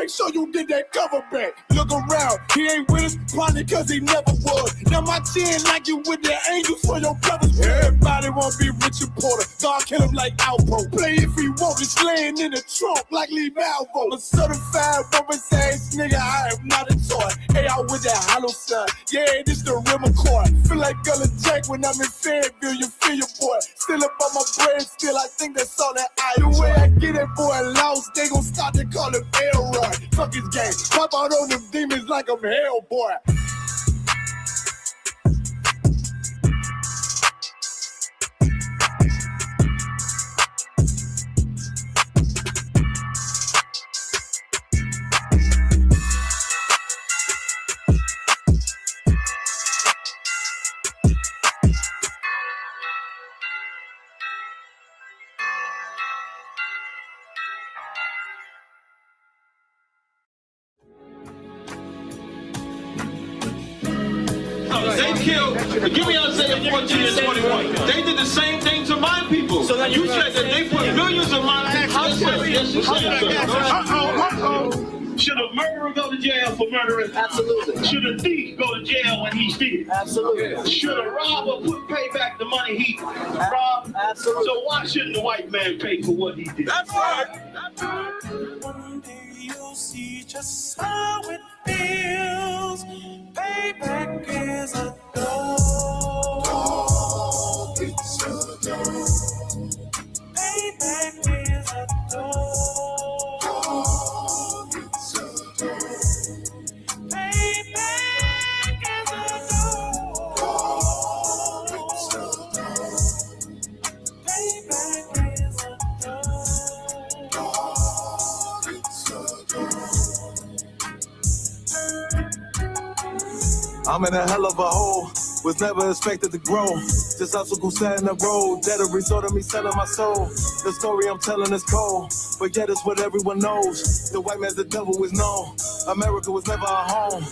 make sure you get that cover back. Look around, he ain't with us, probably cause he never was. Now my chin like you with the angels for your brothers. Everybody wanna be Richard Porter, God kill him like Alpo. Play if he want, it's laying in the trunk like Lee Malvo. A certified woman's ass nigga, I am not a toy. Hey, out with that hollow son, yeah, this the real McCoy. Feel like Gullah Jack when I'm in Fayetteville, you feel your boy. Still up on my bread, still I think that's all that I do. The way I get that boy lost, they gon' start to call him Elroy. Fuck his game, pop out on them demons like I'm Hellboy. They killed, give me Isaiah 14 and 21. They did the same thing to my people. So you said that they put millions of my house. Should a murderer go to jail for murdering? Absolutely. Should a thief go to jail when he steals? Absolutely. Should a robber pay back the money he robbed? Absolutely. So why shouldn't the white man pay for what he did? That's right. One day you'll see just how it feels. Payback is a dog. It's a dog. Payback is a dog. It's a dog. Payback is a dog. It's a dog. Payback is a dog. It's a dog. I'm in a hell of a hole, was never expected to grow. Just obstacle sat in the road, that a result of me selling my soul. The story I'm telling is cold, but yet it's what everyone knows. The white man's the devil is known. America was never our home.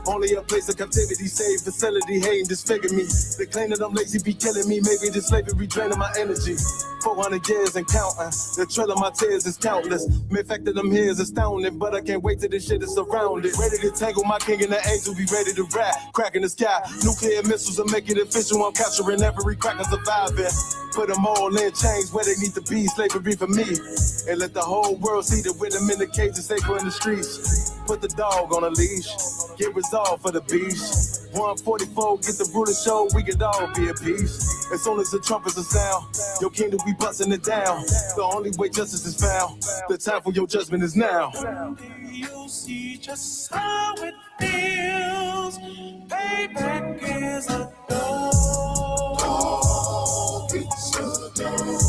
Only a place of captivity, safe facility, hating, disfigure me. They claim that I'm lazy, be killing me. Maybe this slavery draining my energy. 400 years and counting. The trail of my tears is countless. The fact that I'm here is astounding, but I can't wait till this shit is surrounded. Ready to tangle my king and the angel, be ready to rap. Crack in the sky, nuclear missiles will make it official. I'm capturing every crack and surviving. Put them all in chains where they need to be. Slavery for me. And let the whole world see that with them in the cages, safer in the streets. Put the dog on a leash. Get resolved for the beast. 144, get the brutal show, we could all be at peace. As soon as the trumpets are sound, your kingdom be busting it down. The only way justice is found, the time for your judgment is now. You'll see just how it feels. Payback is a dog. It's a dog.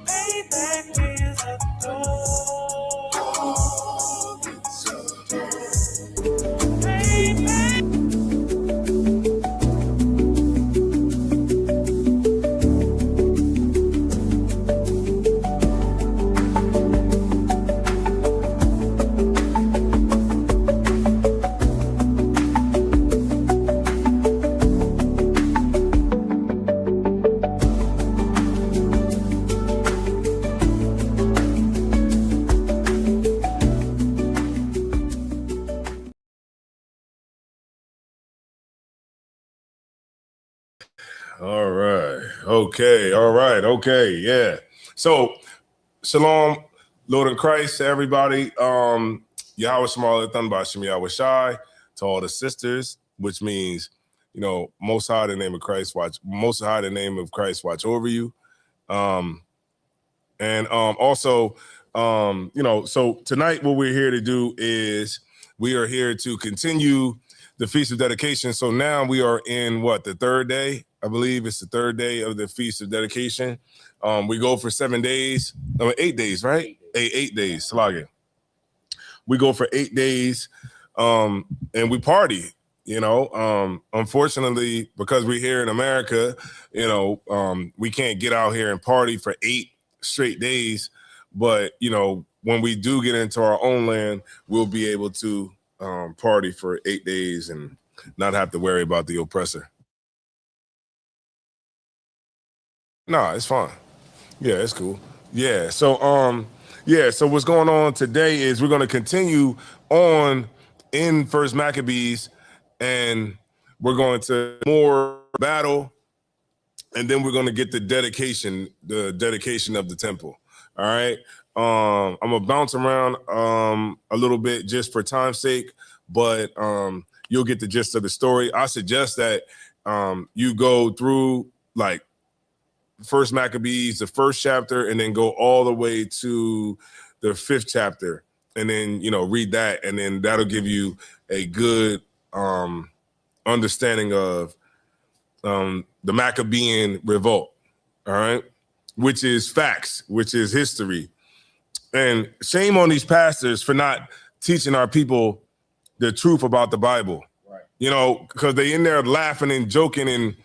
Payback is a dog. It's a dog. Payback. All right. Okay. All right. Okay. Yeah. So, shalom, Lord in Christ, to everybody. Yahweh Shema Thunba Shem Yahweh Shai, to all the sisters, which means, you know, most high in the name of Christ, watch over you. Also, you know, so tonight what we're here to do is we are here to continue the Feast of Dedication. So now we are in the third day? I believe it's the third day of the Feast of Dedication. We go for 7 days, 8 days, right? 8 days, Salage. We go for 8 days and we party, you know. Unfortunately, because we're here in America, you know, we can't get out here and party for 8 straight days. But, you know, when we do get into our own land, we'll be able to party for 8 days and not have to worry about the oppressor. No, it's fine. Yeah, it's cool. Yeah. So, Yeah, so what's going on today is we're going to continue on in First Maccabees, and we're going to more battle, and then we're going to get the dedication of the temple. All right. I'm gonna bounce around a little bit just for time's sake, but you'll get the gist of the story. I suggest that you go through like First Maccabees, the first chapter, and then go all the way to the 5th chapter, and then read that, and then that'll give you a good understanding of the Maccabean revolt. All right, which is facts, which is history. And shame on these pastors for not teaching our people the truth about the Bible. Right. Because they in there laughing and joking and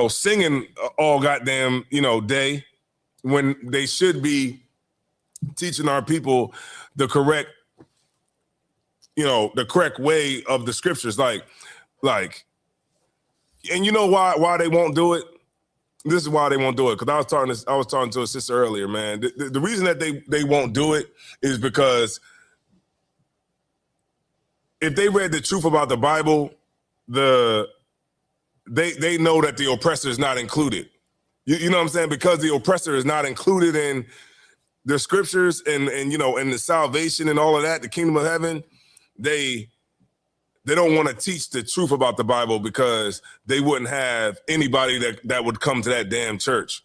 singing all goddamn day, when they should be teaching our people the correct way of the scriptures. Like, and you know why they won't do it? This is why they won't do it. Because I was talking to a sister earlier, man. The reason that they won't do it is because if they read the truth about the Bible, they know that the oppressor is not included. You know what I'm saying? Because the oppressor is not included in the scriptures and the salvation and all of that, the kingdom of heaven, they don't want to teach the truth about the Bible because they wouldn't have anybody that would come to that damn church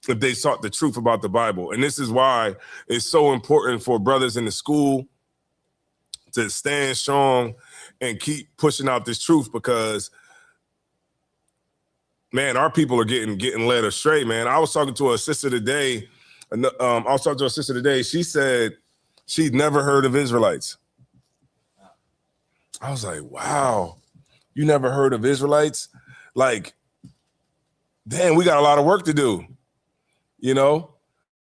if they sought the truth about the Bible. And this is why it's so important for brothers in the school to stand strong and keep pushing out this truth, because man, our people are getting led astray, man. I was talking to a sister today. She said she'd never heard of Israelites. I was like, wow, you never heard of Israelites? Like, damn, we got a lot of work to do,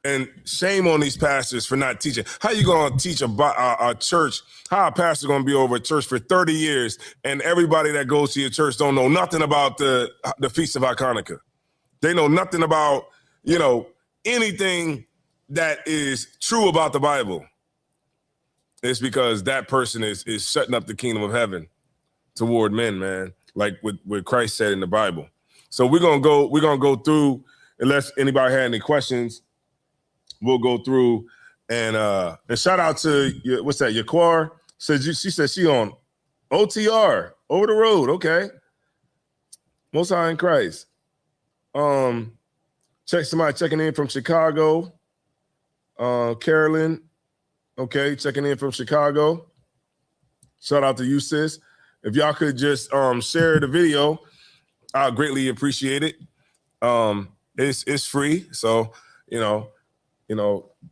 And shame on these pastors for not teaching. How you going to teach a church? How a pastor going to be over a church for 30 years and everybody that goes to your church don't know nothing about the Feast of Hanukkah? They know nothing about, anything that is true about the Bible. It's because that person is shutting up the kingdom of heaven toward men, man, like what Christ said in the Bible. So we're gonna go through, unless anybody had any questions, we'll go through and shout out to what's that? Yaquar said she said she on OTR, over the road. Okay. Most High in Christ. Somebody checking in from Chicago. Carolyn. Okay, checking in from Chicago. Shout out to you, sis. If y'all could just share the video, I'd greatly appreciate it. It's free, so Lord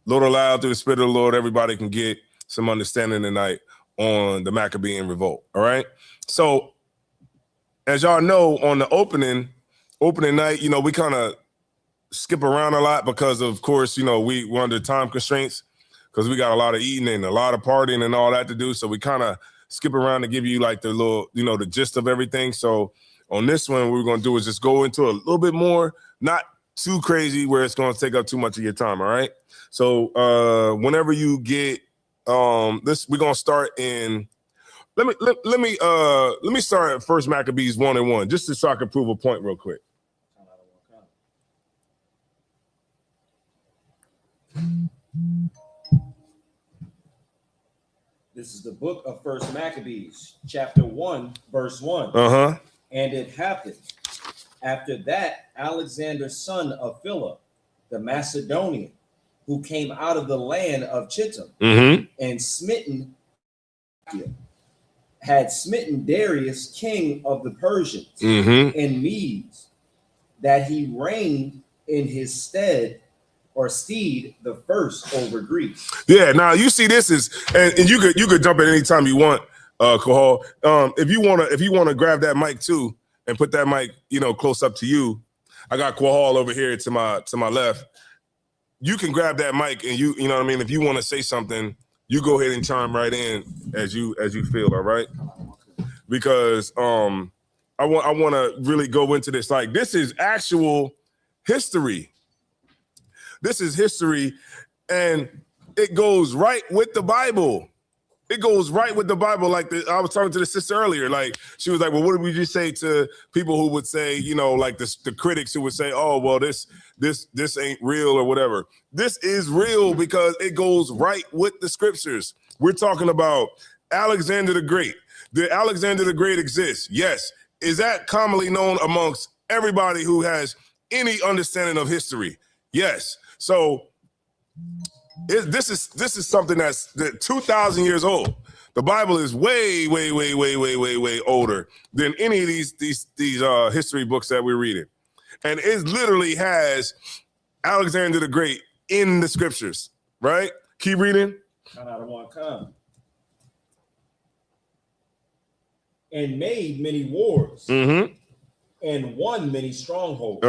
aloud through the Spirit of the Lord, everybody can get some understanding tonight on the Maccabean revolt. All right. So, as y'all know, on the opening night, we kind of skip around a lot because, of course, we're under time constraints, because we got a lot of eating and a lot of partying and all that to do. So we kind of skip around to give you like the little, the gist of everything. So on this one, what we're going to do is just go into a little bit more, not too crazy where it's going to take up too much of your time. All right. So whenever you get this, we're going to start in, let me start at First Maccabees 1:1, just so I can prove a point real quick. This is the book of First Maccabees, chapter 1, verse 1. And it happened after that, Alexander, son of Philip, the Macedonian, who came out of the land of Chittim and had smitten Darius, king of the Persians and Medes, that he reigned in his stead the first over Greece. Yeah, now you see this is, and you could jump in anytime you want, Kahal. If you wanna grab that mic too and put that mic, close up to you. I got Kahal over here to my left. You can grab that mic and you know what I mean. If you want to say something, you go ahead and chime right in as you feel. All right, because I want to really go into this. Like, this is actual history. This is history, and it goes right with the Bible. It goes right with the Bible. Like I was talking to the sister earlier. Like she was like, "Well, what did we just say to people who would say, you know, like the critics who would say, oh, well, this ain't real or whatever." This is real because it goes right with the scriptures. We're talking about Alexander the Great. Did Alexander the Great exist? Yes. Is that commonly known amongst everybody who has any understanding of history? Yes. So this is something that's 2,000 years old. The Bible is way older than any of these history books that we're reading, and it literally has Alexander the Great in the scriptures. Right? Keep reading. And made many wars, Mm-hmm. and won many strongholds,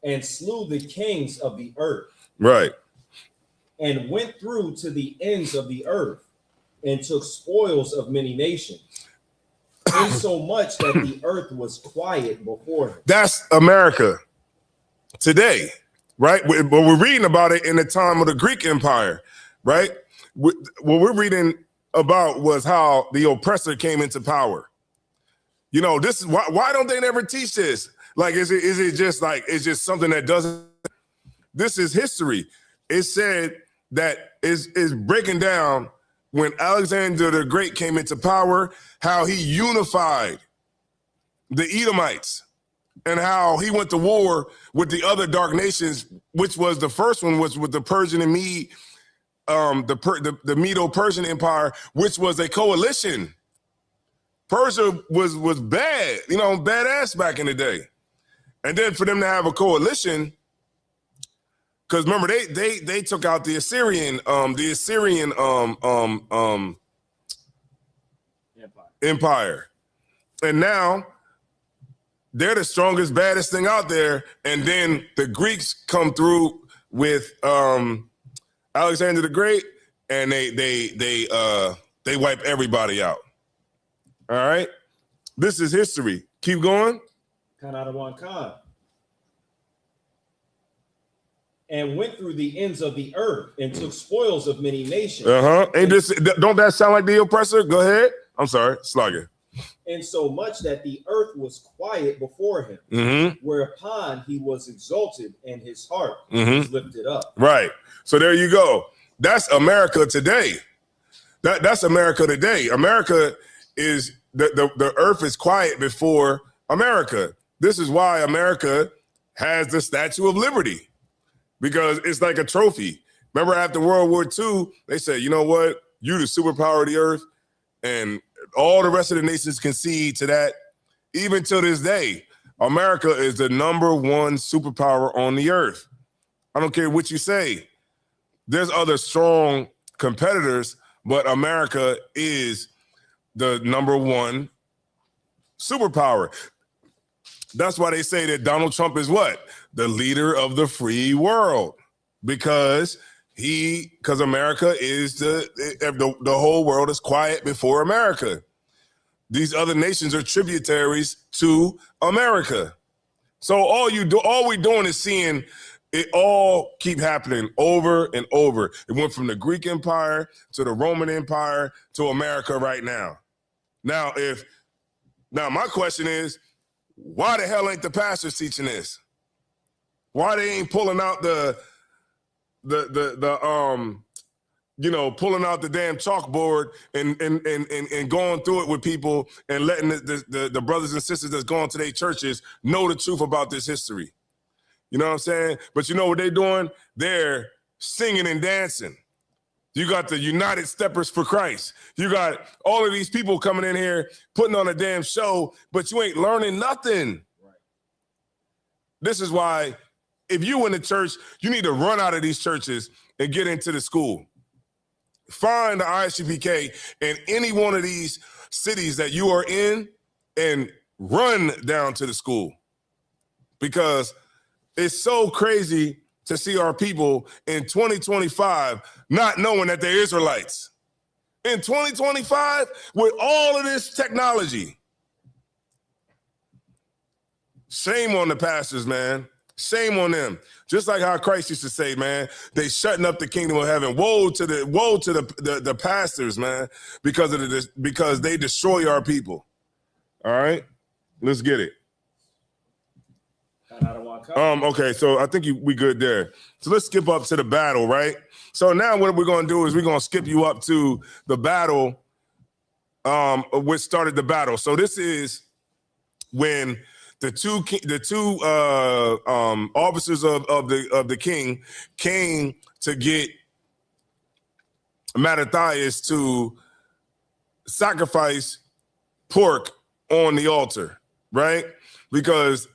and slew the kings of the earth. Right. And went through to the ends of the earth, and took spoils of many nations, insomuch that the earth was quiet before him. That's America today, right? But we're reading about it in the time of the Greek Empire, right? What we're reading about was how the oppressor came into power. You know, this is why don't they never teach this? Like, is it just like it's just something that doesn't? This is history. It said that is breaking down when Alexander the Great came into power, how he unified the Edomites and how he went to war with the other dark nations, which was the first one was with the Persian and Mede, the Medo-Persian Empire, which was a coalition. Persia was bad, you know, badass back in the day. And then for them to have a coalition, because remember they took out the Assyrian empire. And now they're the strongest, baddest thing out there. And then the Greeks come through with Alexander the Great, and they wipe everybody out. All right, this is history. Keep going. Khan. And went through the ends of the earth, and took spoils of many nations. Don't that sound like the oppressor? Go ahead. I'm sorry, Slugger. And so much that the earth was quiet before him, whereupon he was exalted, and his heart was lifted up. Right. So there you go. That's America today. That's America today. America is the earth is quiet before America. This is why America has the Statue of Liberty, because it's like a trophy. Remember after World War II, they said, you know what? You the superpower of the earth, and all the rest of the nations concede to that. Even to this day, America is the number one superpower on the earth. I don't care what you say. There's other strong competitors, but America is the number one superpower. That's why they say that Donald Trump is what? The leader of the free world, because America is the whole world is quiet before America. These other nations are tributaries to America. So all we're doing is seeing it all keep happening over and over. It went from the Greek Empire to the Roman Empire to America right now. Now my question is, why the hell ain't the pastors teaching this? Why they ain't pulling out pulling out the damn chalkboard and going through it with people and letting the brothers and sisters that's going to their churches know the truth about this history? You know what I'm saying? But you know what they're doing? They're singing and dancing. You got the United Steppers for Christ. You got all of these people coming in here putting on a damn show, but you ain't learning nothing. Right. This is why if you in the church, you need to run out of these churches and get into the school. Find the ISUPK in any one of these cities that you are in and run down to the school, because it's so crazy to see our people in 2025 not knowing that they're Israelites. In 2025, with all of this technology. Shame on the pastors, man. Shame on them. Just like how Christ used to say, man, they shutting up the kingdom of heaven. Woe to the pastors, man, because they destroy our people. All right, let's get it. Okay, so I think we good there. So let's skip up to the battle, right? So now what we're going to do is we're going to skip you up to the battle, which started the battle. So this is when the two officers of the king came to get Mattathias to sacrifice pork on the altar, right? Because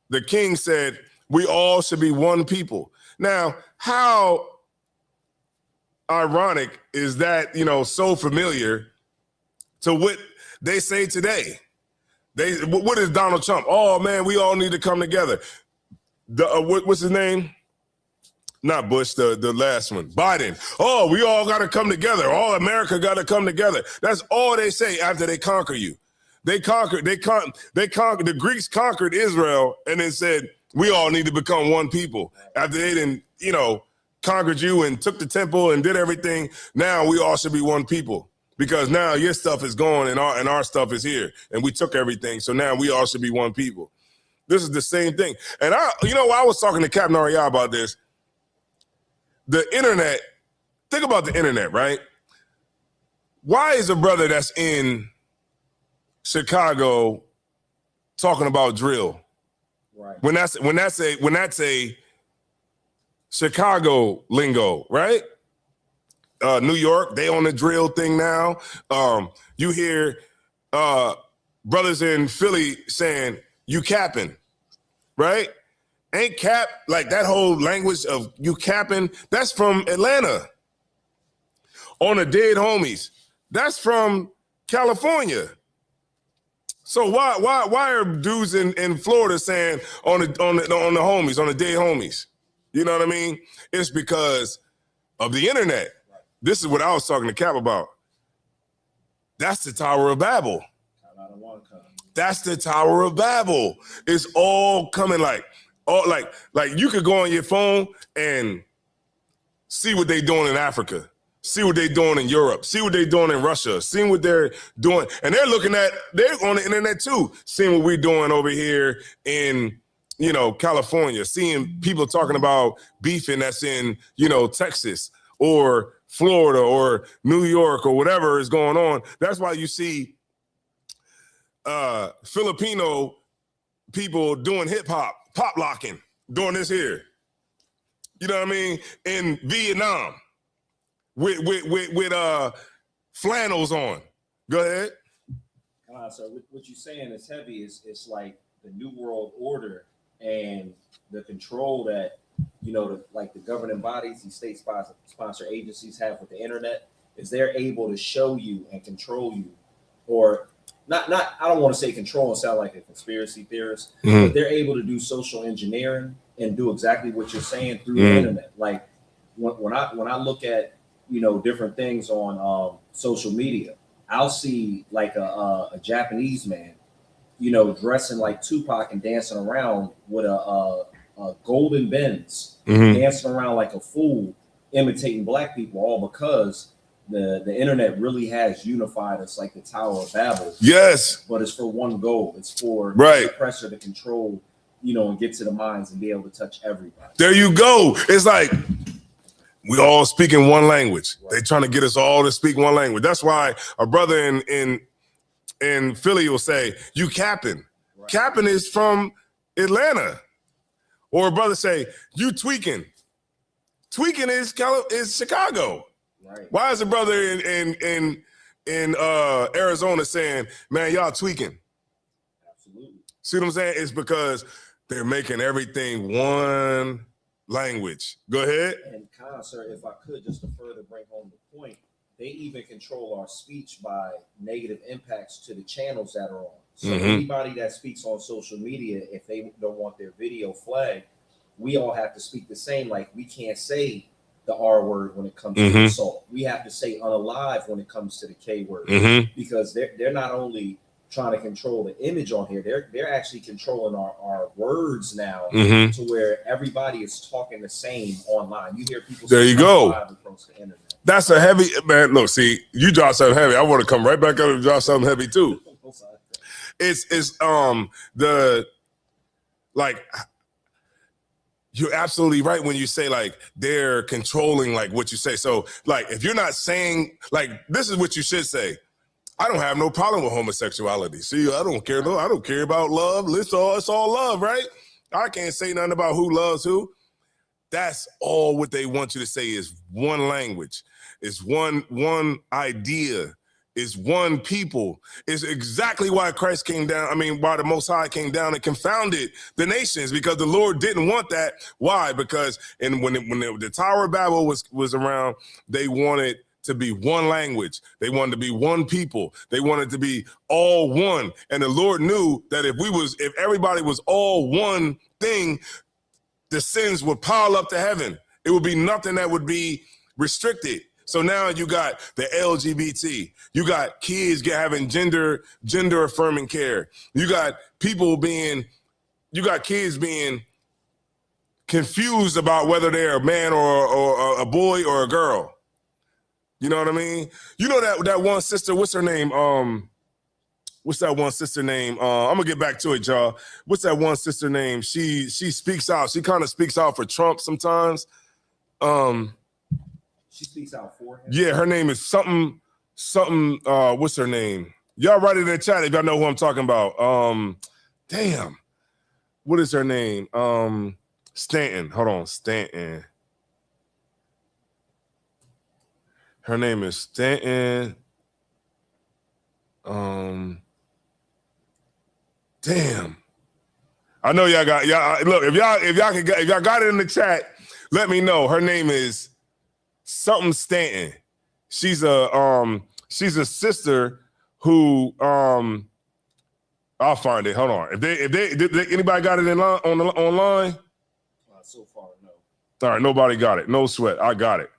the king said, we all should be one people. Now, how ironic is that, so familiar to what they say today? What is Donald Trump? Oh, man, we all need to come together. What's his name? Not Bush, the last one. Biden. Oh, we all got to come together. All America got to come together. That's all they say after they conquer you. The Greeks conquered Israel and then said, we all need to become one people. After they didn't, conquered you and took the temple and did everything, now we all should be one people. Because now your stuff is gone and our stuff is here. And we took everything. So now we all should be one people. This is the same thing. And I was talking to Captain Ariya about this. The internet, think about the internet, right? Why is a brother that's in Chicago talking about drill? Right. When that's a Chicago lingo, right? New York, they on the drill thing now. You hear brothers in Philly saying, you capping, right? Ain't cap, like that whole language of you capping, that's from Atlanta. On the dead homies, that's from California. So why are dudes in Florida saying on the homies, on the dead homies? You know what I mean? It's because of the internet. This is what I was talking to Cap about. That's the Tower of Babel. That's the Tower of Babel. It's all coming like you could go on your phone and see what they're doing in Africa, see what they're doing in Europe, see what they're doing in Russia, seeing what they're doing. And they're on the internet too, seeing what we're doing over here in, California, seeing people talking about beefing that's in, Texas or Florida or New York or whatever is going on. That's why you see Filipino people doing hip hop, pop locking, doing this here. You know what I mean? In Vietnam with flannels on. Go ahead. So what you're saying is heavy. It's like the New World Order and the control that the governing bodies, these state sponsor agencies have with the internet, is they're able to show you and control you, or not. I don't want to say control and sound like a conspiracy theorist, but they're able to do social engineering and do exactly what you're saying through the internet. Like when I look at different things on social media, I'll see like a Japanese man, dressing like Tupac and dancing around with a golden Benz, dancing around like a fool, imitating black people, all because the internet really has unified us like the Tower of Babel. Yes. But it's for one goal. It's for the oppressor to control, and get to the minds and be able to touch everybody. There you go. It's like we all speaking one language. Right. They trying to get us all to speak one language. That's why a brother in Philly will say, you capping. Right. Capping is from Atlanta. Or a brother say, you tweaking. Tweaking is Chicago. Right. Why is a brother in Arizona saying, man, y'all tweaking? Absolutely. See what I'm saying? It's because they're making everything one language. Go ahead. And sir, if I could, just to further bring home the point, they even control our speech by negative impacts to the channels that are on. So anybody that speaks on social media, if they don't want their video flagged, we all have to speak the same. Like we can't say the R word when it comes to assault. We have to say unalive when it comes to the K word, because they're not only trying to control the image on here. They're actually controlling our words now Mhm. to where everybody is talking the same online. You hear people There say you go. live across the internet. That's a heavy man. Look, see, you drop something heavy. I want to come right back up and drop something heavy too. It's the like you're absolutely right when you say like they're controlling like what you say. So like if you're not saying like this is what you should say. I don't have no problem with homosexuality. See, I don't care though. I don't care about love. It's all love, right? I can't say nothing about who loves who. That's all what they want you to say is one language. It's one idea. It's one people. It's exactly why Christ came down. I mean, why the Most High came down and confounded the nations, because the Lord didn't want that. Why? Because when the Tower of Babel was around, they wanted to be one language. They wanted to be one people. They wanted to be all one. And the Lord knew that if everybody was all one thing, the sins would pile up to heaven. It would be nothing that would be restricted. So now you got the LGBT. You got kids having gender affirming care. You got kids being confused about whether they're a man or a boy or a girl. You know what I mean? You know that one sister, what's her name? What's that one sister name? I'm gonna get back to it, y'all. What's that one sister name? She speaks out. She kind of speaks out for Trump sometimes. She speaks out for him. Yeah, her name is something. What's her name? Y'all write it in the chat if y'all know who I'm talking about. Damn. What is her name? Stanton. Hold on, Stanton. Her name is Stanton. Damn. I know y'all got look, if y'all got it in the chat, let me know. Her name is something Stanton. She's a sister who I'll find it. Hold on. If anybody got it online? So far, no. All right, nobody got it. No sweat. I got it.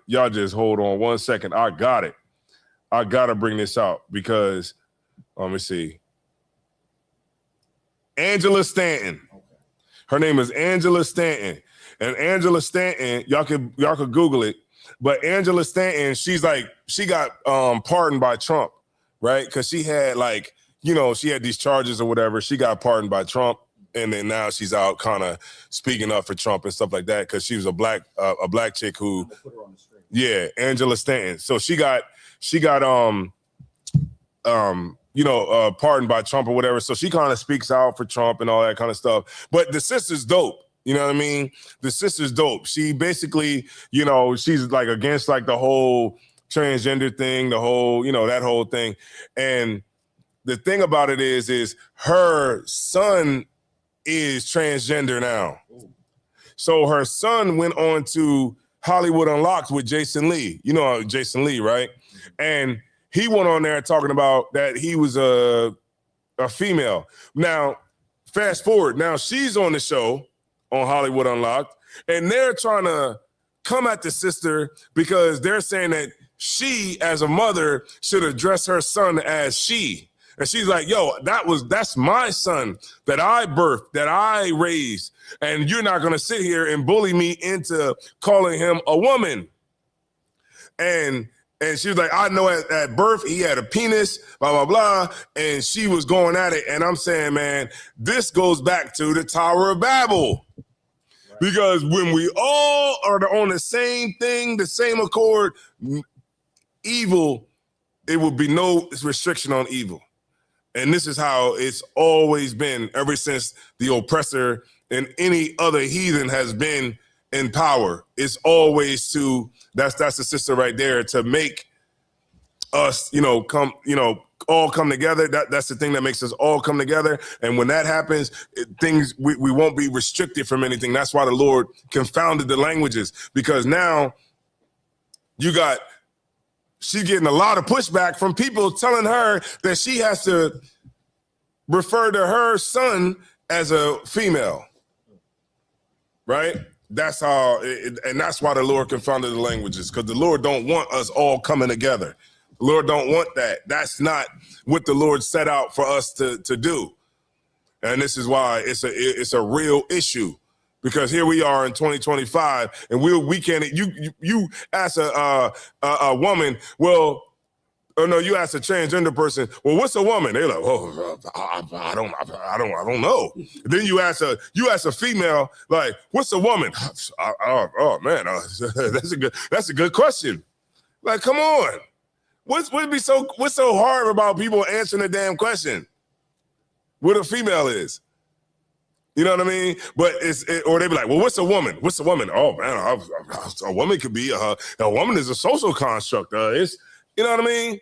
Y'all just hold on 1 second. I got it. I gotta bring this out because let me see. Angela Stanton. Okay. Her name is Angela Stanton. And Angela Stanton, y'all could Google it. But Angela Stanton, she got pardoned by Trump, right? Because she had she had these charges or whatever. She got pardoned by Trump. And then now she's out kind of speaking up for Trump and stuff like that because she was a black chick who, yeah, Angela Stanton. So she got pardoned by Trump or whatever. So she kind of speaks out for Trump and all that kind of stuff. But the sister's dope. You know what I mean? The sister's dope. She basically, she's like against like the whole transgender thing, the whole, that whole thing. And the thing about it is her son is transgender now. So her son went on to Hollywood Unlocked with Jason Lee. You know Jason Lee, right? And he went on there talking about that he was a female. Now, fast forward. Now she's on the show on Hollywood Unlocked, and they're trying to come at the sister because they're saying that she, as a mother, should address her son as she. And she's like, yo, that's my son that I birthed, that I raised. And you're not going to sit here and bully me into calling him a woman. And she was like, I know at birth he had a penis, blah, blah, blah. And she was going at it. And I'm saying, man, this goes back to the Tower of Babel. Right. Because when we all are on the same thing, the same accord, evil, it will be no restriction on evil. And this is how it's always been ever since the oppressor and any other heathen has been in power. It's always that's the sister right there to make us, all come together. That's the thing that makes us all come together. And when that happens, we won't be restricted from anything. That's why the Lord confounded the languages, because now she's getting a lot of pushback from people telling her that she has to refer to her son as a female, right? That's how, and that's why the Lord confounded the languages, because the Lord don't want us all coming together. The Lord don't want that. That's not what the Lord set out for us to do. And this is why it's a real issue, because here we are in 2025, and we can't. You ask a woman, well, oh no, you ask a transgender person, well, what's a woman? They're like, oh, I don't know. Then you ask a female, like, what's a woman? Oh man, that's a good question. Like, come on, what's so hard about people answering the damn question? What a female is, you know what I mean? But or they be like, well, what's a woman? What's a woman? Oh man, a woman could be a woman is a social construct. It's, you know what I mean?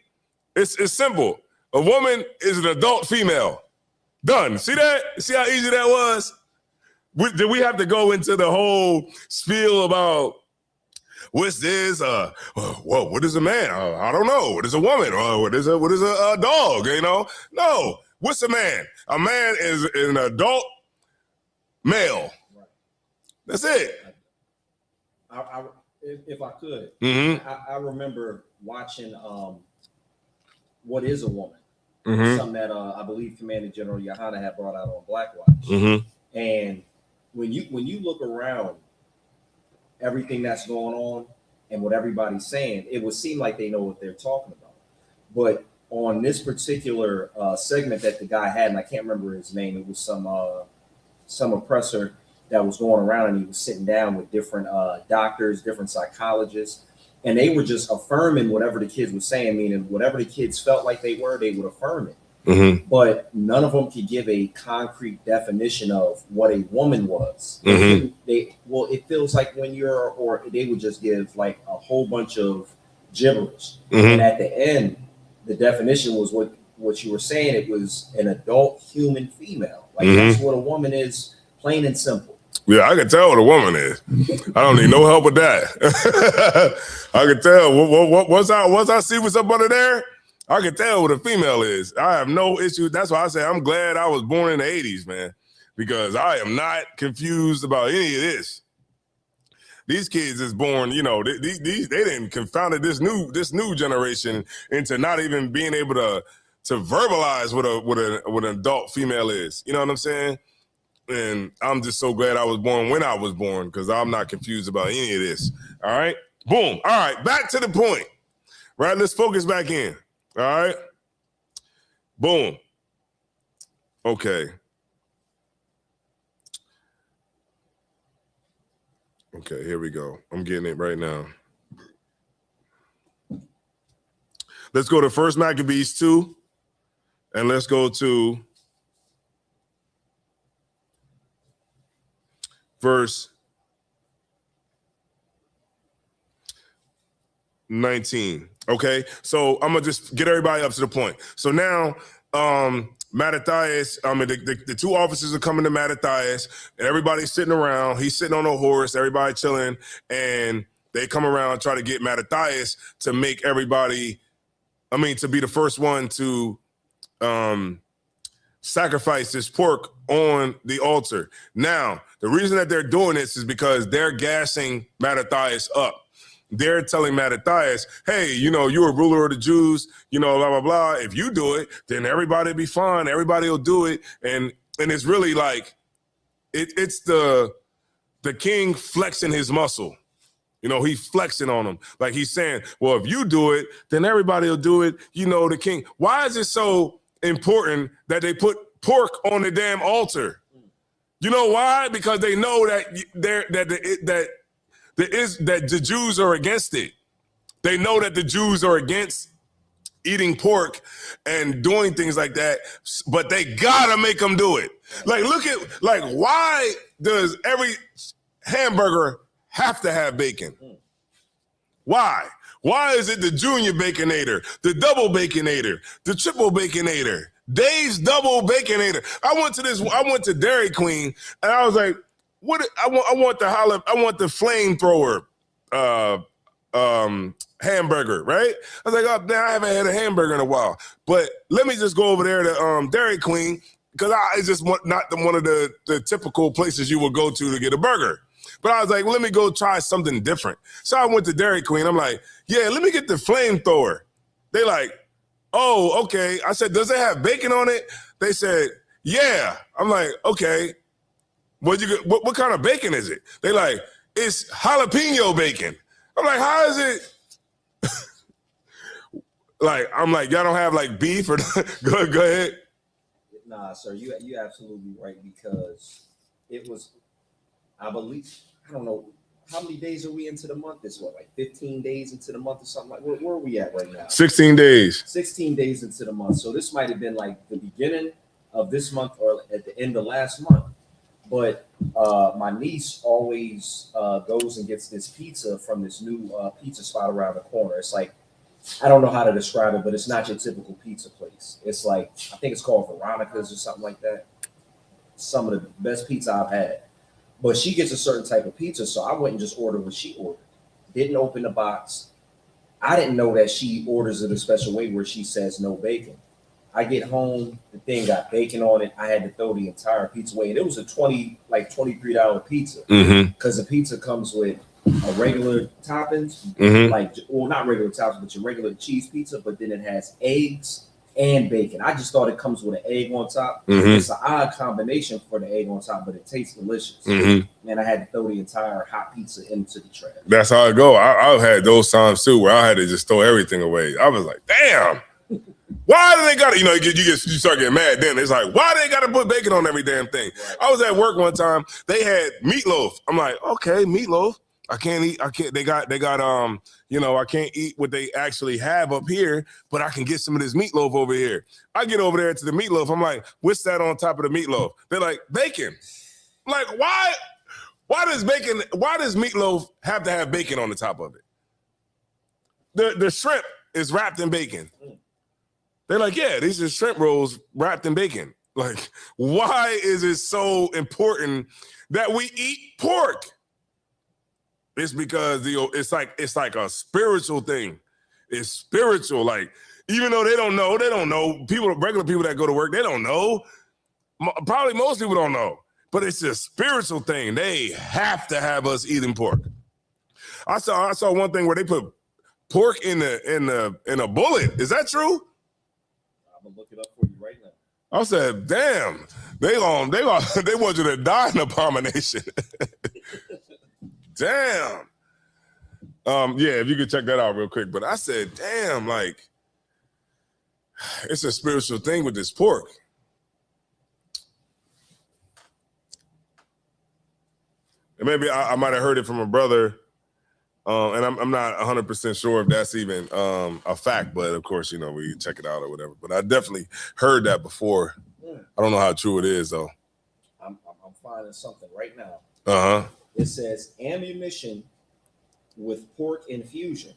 It's simple. A woman is an adult female. Done. See that? See how easy that was? Did we have to go into the whole spiel about what's this? Well, what is a man? I don't know. What is a woman? What is a dog? You know? No. What's a man? A man is an adult male. Right. That's it. If I could, Mm-hmm. I remember watching What is a Woman? Mm-hmm. Something that I believe Commander General Yohana had brought out on Black Watch. Mm-hmm. And when you look around everything that's going on and what everybody's saying, it would seem like they know what they're talking about. But on this particular segment that the guy had, and I can't remember his name, it was some oppressor that was going around, and he was sitting down with different doctors, different psychologists, and they were just affirming whatever the kids were saying, meaning whatever the kids felt like they were, they would affirm it. Mm-hmm. But none of them could give a concrete definition of what a woman was. Mm-hmm. It feels like or they would just give like a whole bunch of gibberish. Mm-hmm. And at the end, the definition was what you were saying. It was an adult human female. Like that's what a woman is, plain and simple. Yeah, I can tell what a woman is. I don't need no help with that. I can tell. Once I see what's up under there, I can tell what a female is. I have no issue. That's why I say I'm glad I was born in the 80s, man, because I am not confused about any of this. These kids is born, you know, they didn't confounded this new generation into not even being able to verbalize what an adult female is. You know what I'm saying? And I'm just so glad I was born when I was born, because I'm not confused about any of this. All right. Boom. All right. Back to the point. Right. Let's focus back in. All right. Boom. Okay. Okay, here we go. I'm getting it right now. Let's go to 1 Maccabees 2, and let's go to verse 19. Okay, so I'm gonna just get everybody up to the point. So now, Mattathias, the two officers are coming to Mattathias, and everybody's sitting around. He's sitting on a horse, everybody chilling, and they come around and try to get Mattathias to make everybody, to be the first one to sacrifice this pork on the altar. Now, the reason that they're doing this is because they're gassing Mattathias up. They're telling Mattathias, hey, you're a ruler of the Jews, blah, blah, blah. If you do it, then everybody will be fine. Everybody will do it. And it's really like, it's the king flexing his muscle. He's flexing on them. Like he's saying, well, if you do it, then everybody will do it. The king. Why is it so important that they put pork on the damn altar? You know why? Because they know that the Jews are against it. They know that the Jews are against eating pork and doing things like that, but they gotta make them do it. Why does every hamburger have to have bacon? Why? Why is it the junior baconator, the double baconator, the triple baconator, Dave's double baconator? I went to Dairy Queen and I was like, what? I want the flamethrower hamburger, right? I was like, oh, man, I haven't had a hamburger in a while, but let me just go over there to Dairy Queen, because it's just not one of the typical places you would go to get a burger. But I was like, well, let me go try something different. So I went to Dairy Queen. I'm like, yeah, let me get the flamethrower. They like, oh, okay. I said, does it have bacon on it? They said, yeah. I'm like, okay. What kind of bacon is it? They like, it's jalapeno bacon. I'm like, how is it? Like, I'm like, y'all don't have like beef or go ahead. Nah, sir, you absolutely right, because it was, I believe, I don't know, how many days are we into the month? This what, like 15 days into the month or something? Like, where are we at right now? 16 days. 16 days into the month. So this might have been like the beginning of this month or at the end of last month. But my niece always goes and gets this pizza from this new pizza spot around the corner. It's like, I don't know how to describe it, but it's not your typical pizza place. It's like, I think it's called Veronica's or something like that. Some of the best pizza I've had. But she gets a certain type of pizza, so I went and just ordered what she ordered. Didn't open the box. I didn't know that she orders it a special way where she says no bacon. I get home, the thing got bacon on it. I had to throw the entire pizza away. And it was a $23 pizza. Because the pizza comes with a regular toppings, not regular toppings, but your regular cheese pizza, but then it has eggs and bacon. I just thought it comes with an egg on top. It's an odd combination for the egg on top, but it tastes delicious. And I had to throw the entire hot pizza into the trash. That's how it go. I've had those times too where I had to just throw everything away. I was like, damn. Why do they got to, you start getting mad then. It's like, why they got to put bacon on every damn thing? Right. I was at work one time. They had meatloaf. I'm like, okay, meatloaf. I can't eat. They got I can't eat what they actually have up here, but I can get some of this meatloaf over here. I get over there to the meatloaf. I'm like, what's that on top of the meatloaf? They're like, bacon. I'm like, why does meatloaf have to have bacon on the top of it? The shrimp is wrapped in bacon. They're like, yeah, these are shrimp rolls wrapped in bacon. Like, why is it so important that we eat pork? It's because it's like a spiritual thing. It's spiritual. Like, even though they don't know. Regular people that go to work, they don't know. Probably most people don't know. But it's a spiritual thing. They have to have us eating pork. I saw one thing where they put pork in a bullet. Is that true? I'm gonna look it up for you right now. I said, damn, they want you to die in abomination. Damn. Yeah, if you could check that out real quick. But I said, damn, like, it's a spiritual thing with this pork. And maybe I might have heard it from a brother, and I'm not 100% sure if that's even a fact, but of course, we can check it out or whatever. But I definitely heard that before. I don't know how true it is, though. I'm finding something right now. Uh-huh. It says ammunition with pork infusion.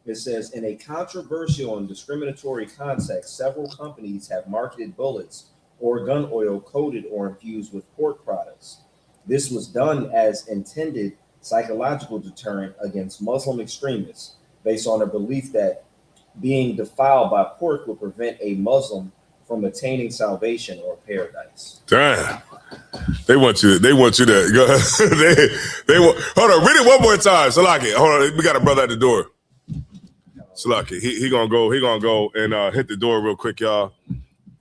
It says, in a controversial and discriminatory context, several companies have marketed bullets or gun oil coated or infused with pork products. This was done as intended psychological deterrent against Muslim extremists based on a belief that being defiled by pork would prevent a Muslim from attaining salvation or paradise. Damn. They want you to go. Hold on, read it one more time. Salaki, hold on. We got a brother at the door. Salaki, he gonna go and hit the door real quick, y'all.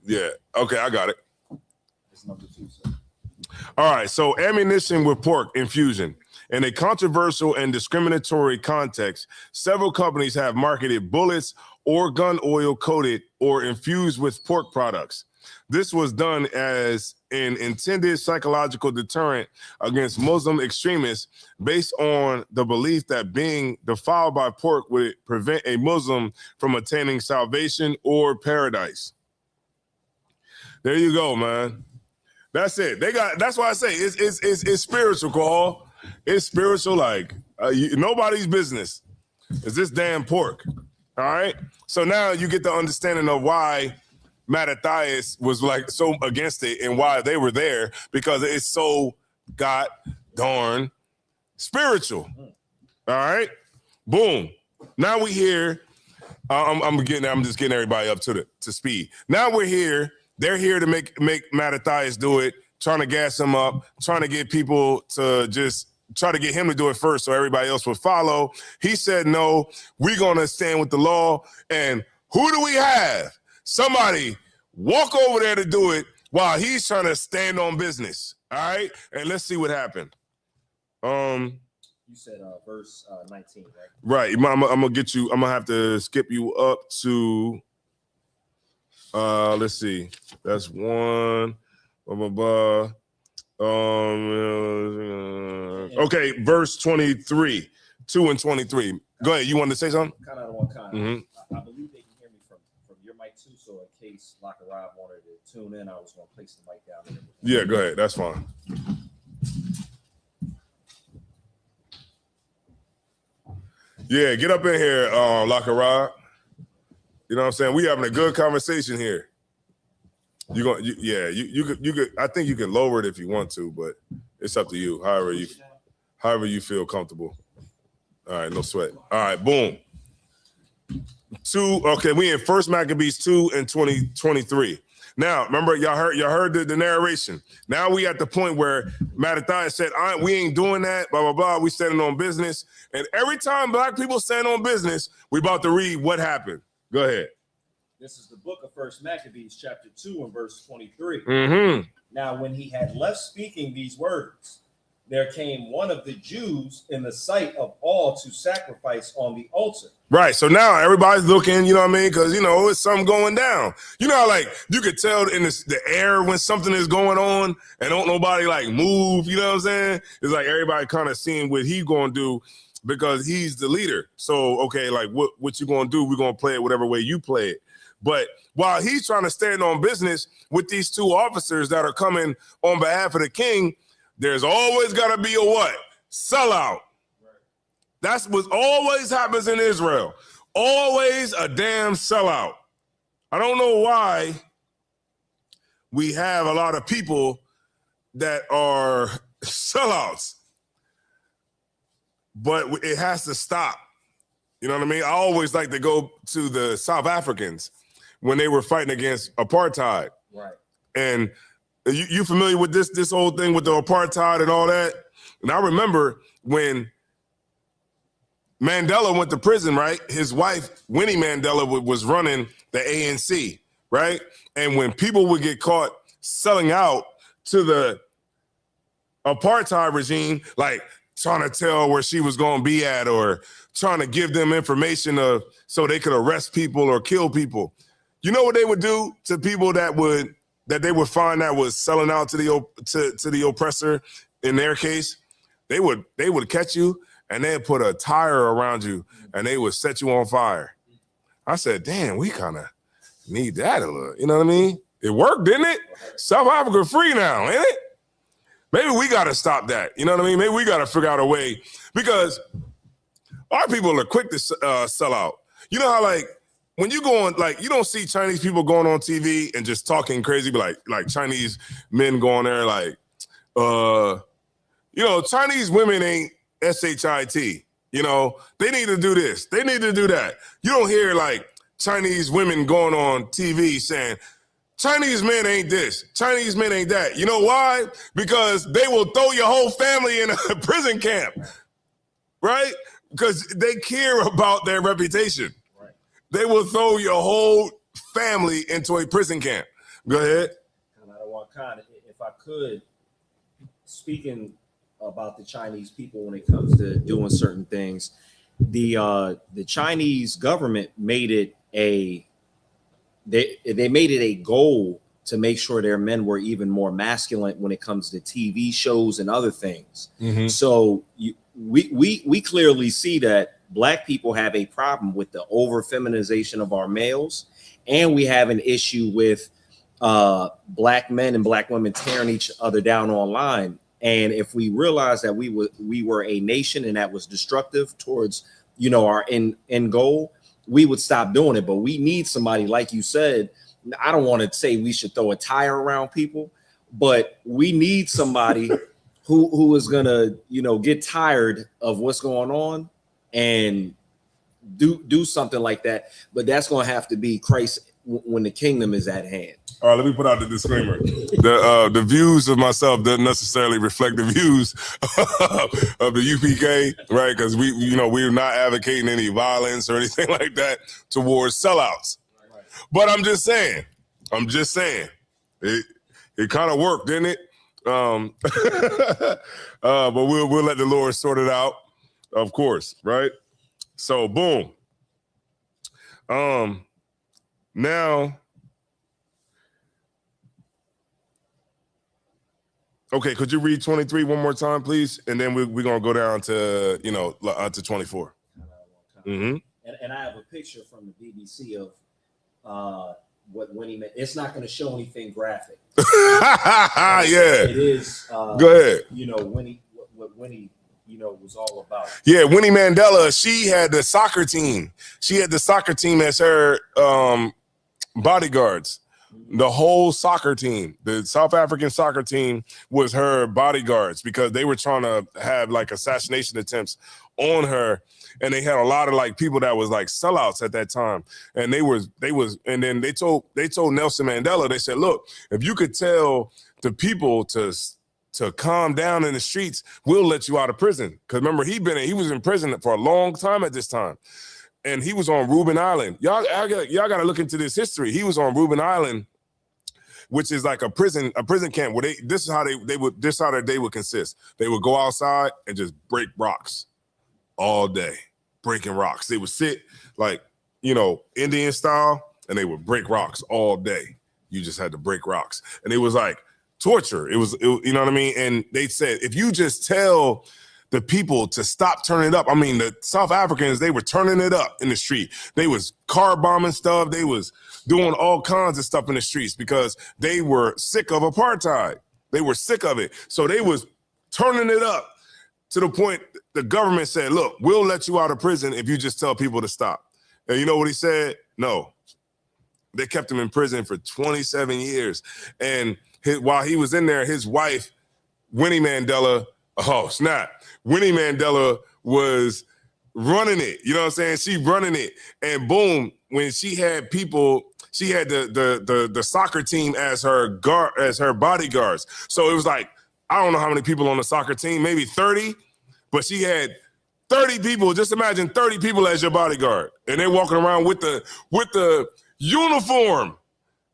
Yeah. Okay, I got it. It's number 2, sir. All right, so ammunition with pork infusion. In a controversial and discriminatory context, several companies have marketed bullets or gun oil coated or infused with pork products. This was done as an intended psychological deterrent against Muslim extremists based on the belief that being defiled by pork would prevent a Muslim from attaining salvation or paradise. There you go, man. That's it. That's why I say it's spiritual, Cole. It's spiritual, like nobody's business. It's this damn pork. All right. So now you get the understanding of why Mattathias was like so against it and why they were there, because it's so god darn spiritual. All right. Boom. Now we here. I'm just getting everybody up to speed. Now we're here. They're here to make Mattathias do it, trying to gas him up, trying to get people to just try to get him to do it first so everybody else would follow. He said, no, we're going to stand with the law. And Who do we have? Somebody walk over there to do it while he's trying to stand on business. All right, and let's see what happened. You said verse 19, right? Right. I'm gonna get you. I'm gonna have to skip you up to. Let's see. That's one. Blah, blah, blah. Okay, verse 23, 2 and 23. Go ahead. You want to say something? Kind of one kind. Mm-hmm. I believe they can hear me from your mic too. So in case Locker Rob wanted to tune in, I was going to place the mic down there. Yeah, go ahead. That's fine. Yeah, get up in here, Locker Rob. You know what I'm saying? We having a good conversation here. You could. I think you can lower it if you want to, but it's up to you. However you feel comfortable. All right, no sweat. All right, boom. Okay, we in First Maccabees 2 and 23. Now, remember, y'all heard the narration. Now we at the point where Mattathias said, we ain't doing that, blah, blah, blah. We standing on business. And every time black people stand on business, we about to read what happened. Go ahead. This is the book of First Maccabees, chapter 2 and verse 23. Mm-hmm. Now, when he had left speaking these words, there came one of the Jews in the sight of all to sacrifice on the altar. Right. So now everybody's looking, you know what I mean? Because, it's something going down. You know how, you could tell in the air when something is going on and don't nobody, move, you know what I'm saying? It's like everybody kind of seeing what he's going to do because he's the leader. So, okay, what you going to do? We're going to play it whatever way you play it. But while he's trying to stand on business with these two officers that are coming on behalf of the king, there's always got to be a what? Sellout. That's what always happens in Israel. Always a damn sellout. I don't know why we have a lot of people that are sellouts, but it has to stop. You know what I mean? I always like to go to the South Africans when they were fighting against apartheid. Right. And you familiar with this whole thing with the apartheid and all that? And I remember when Mandela went to prison, right? His wife, Winnie Mandela, was running the ANC, right? And when people would get caught selling out to the apartheid regime, trying to tell where she was going to be at or trying to give them information so they could arrest people or kill people. You know what they would do to people that they would find that was selling out to the oppressor? In their case, they would catch you and they'd put a tire around you and they would set you on fire. I said, damn, we kind of need that a little. You know what I mean? It worked, didn't it? South Africa free now, ain't it? Maybe we got to stop that. You know what I mean? Maybe we got to figure out a way because our people are quick to sell out. You know how when you go on, you don't see Chinese people going on TV and just talking crazy, but like Chinese men going there Chinese women ain't SHIT. They need to do this. They need to do that. You don't hear Chinese women going on TV saying, Chinese men ain't this, Chinese men ain't that. You know why? Because they will throw your whole family in a prison camp, right? Because they care about their reputation. Right. They will throw your whole family into a prison camp. Go ahead. If I could, speaking about the Chinese people when it comes to doing certain things, the Chinese government made it they made it a goal to make sure their men were even more masculine when it comes to TV shows and other things. Mm-hmm. So we clearly see that Black people have a problem with the over feminization of our males, and we have an issue with Black men and Black women tearing each other down online. And if we realize that we were a nation and that was destructive towards our end goal, we would stop doing it. But we need somebody, like you said. I don't want to say we should throw a tire around people, but we need somebody who is gonna, get tired of what's going on and do something like that. But that's gonna have to be Christ when the kingdom is at hand. All right, let me put out the disclaimer. The views of myself doesn't necessarily reflect the views of the UPK, right? Because we're not advocating any violence or anything like that towards sellouts. But I'm just saying. It kind of worked, didn't it? But we'll let the Lord sort it out, of course, right? So boom. Now, okay, could you read 23 one more time, please? And then we're gonna go down to to 24. Mm-hmm. And I have a picture from the BBC of what Winnie meant. It's not going to show anything graphic. Yeah, it is. Go ahead. Winnie, what Winnie, was all about. Yeah, Winnie Mandela. She had the soccer team. She had the soccer team as her bodyguards. The whole soccer team, the South African soccer team, was her bodyguards because they were trying to have like assassination attempts on her, and they had a lot of like people that was like sellouts at that time, and they was, and then they told Nelson Mandela, they said, look, if you could tell the people to calm down in the streets, we'll let you out of prison. Because remember, he was in prison for a long time at this time. And he was on Reuben Island. Y'all got to look into this history. He was on Reuben Island, which is like a prison camp where this is how their day would consist. They would go outside and just break rocks all day, breaking rocks. They would sit like, Indian style, and they would break rocks all day. You just had to break rocks. And it was like torture. It was you know what I mean? And they said, if you just tell the people to stop turning it up. I mean, the South Africans, they were turning it up in the street. They was car bombing stuff. They was doing all kinds of stuff in the streets because they were sick of apartheid. They were sick of it. So they was turning it up to the point the government said, look, we'll let you out of prison if you just tell people to stop. And you know what he said? No. They kept him in prison for 27 years. And while he was in there, his wife, Winnie Mandela, oh, snap. Winnie Mandela was running it. You know what I'm saying? She running it. And boom, when she had people, she had the soccer team as her bodyguards. So it was like, I don't know how many people on the soccer team, maybe 30, but she had 30 people. Just imagine 30 people as your bodyguard. And they're walking around with the uniform.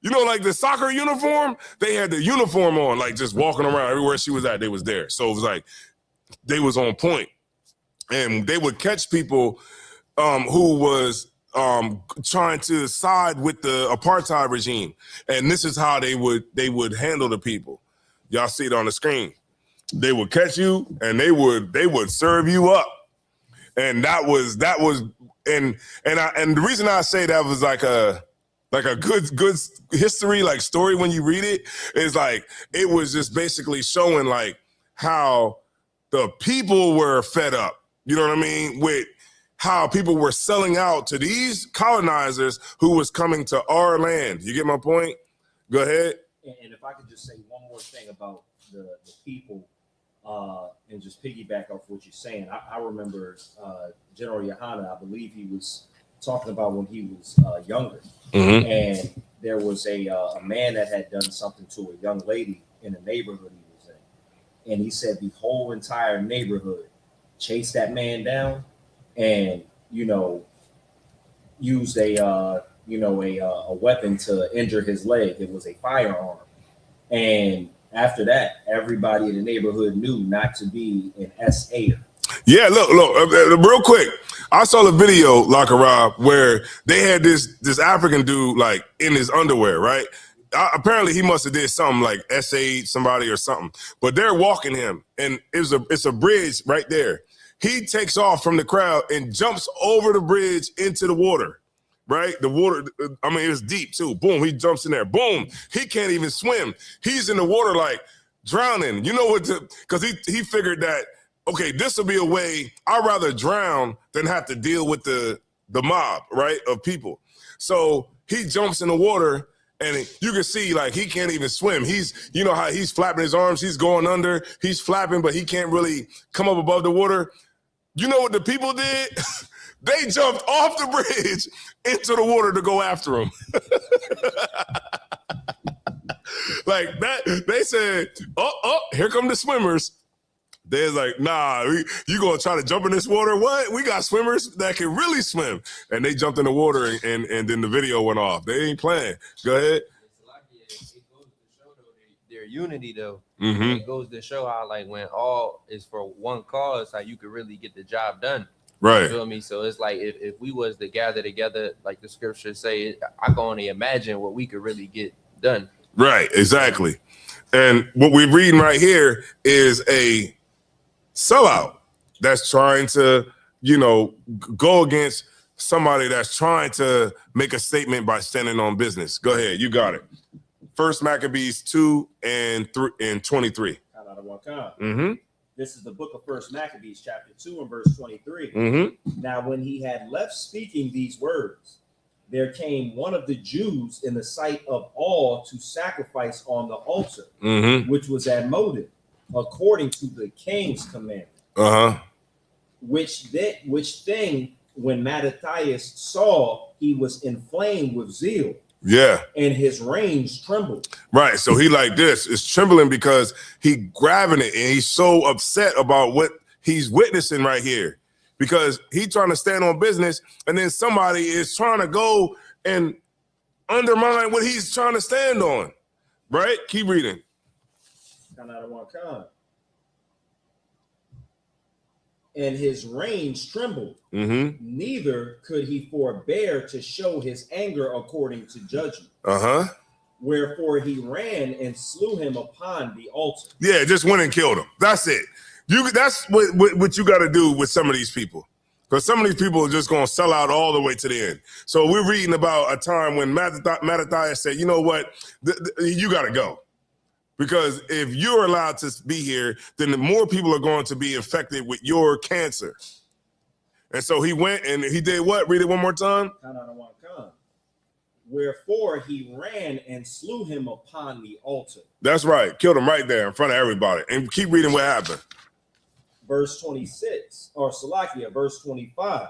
Like the soccer uniform, they had the uniform on, like just walking around everywhere she was at, they was there. So it was like, they was on point. And they would catch people who was trying to side with the apartheid regime. And this is how they would handle the people. Y'all see it on the screen. They would catch you and they would serve you up. And that was and the reason I say that was like a good history, like story when you read it, is like, it was just basically showing like how the people were fed up, you know what I mean, with how people were selling out to these colonizers who was coming to our land. You get my point? Go ahead. And if I could just say one more thing about the people and just piggyback off what you're saying. I remember General Yohana, I believe he was talking about when he was younger. Mm-hmm. And there was a man that had done something to a young lady in the neighborhood he was in. And he said the whole entire neighborhood chased that man down and, used a weapon to injure his leg. It was a firearm. And after that, everybody in the neighborhood knew not to be an S-8er. Yeah, look, real quick. I saw the video, Locker Rob, where they had this African dude like in his underwear, right? Apparently he must have did something like S8 somebody or something, but they're walking him and it's a bridge right there. He takes off from the crowd and jumps over the bridge into the water, right? The water, I mean, it's deep too. Boom, he jumps in there. Boom, he can't even swim. He's in the water like drowning. You know what? Because he figured that, okay, this will be a way, I'd rather drown than have to deal with the mob, right, of people. So he jumps in the water and you can see like he can't even swim. He's, you know how he's flapping his arms, he's going under, he's flapping, but he can't really come up above the water. You know what the people did? They jumped off the bridge into the water to go after him. Like that, they said, oh, here come the swimmers. They're like, nah, you gonna try to jump in this water? What? We got swimmers that can really swim. And they jumped in the water and then the video went off. They ain't playing. Go ahead. It goes to show though their unity though. Mm-hmm. It goes to show how like when all is for one cause, how you could really get the job done. Right. You feel me? So it's like if we was to gather together, like the scriptures say, I can only imagine what we could really get done. Right, exactly. And what we're reading right here is a sellout that's trying to, go against somebody that's trying to make a statement by standing on business. Go ahead, you got it. First Maccabees 2 and 23. Mm-hmm. This is the book of First Maccabees, chapter 2 and verse 23. Mm-hmm. Now, when he had left speaking these words, there came one of the Jews in the sight of all to sacrifice on the altar, Mm-hmm. which was at Motive, according to the king's commandment. Uh-huh. Which thing, when Mattathias saw, he was inflamed with zeal, Yeah. and his reins trembled. Right. So he like this is trembling because he grabbing it and he's so upset about what he's witnessing right here because he trying to stand on business and then somebody is trying to go and undermine what he's trying to stand on. Right. Keep reading. And his reins trembled. Mm-hmm. Neither could he forbear to show his anger according to judgment. Uh-huh. Wherefore he ran and slew him upon the altar. Yeah, just went and killed him. That's it. That's what you got to do with some of these people. Because some of these people are just going to sell out all the way to the end. So we're reading about a time when Mattathias said, you know what, you got to go. Because if you're allowed to be here, then the more people are going to be infected with your cancer. And so he went and he did what? Read it one more time. Wherefore he ran and slew him upon the altar. That's right. Killed him right there in front of everybody. And keep reading what happened. Verse 26, or Salakia, verse 25.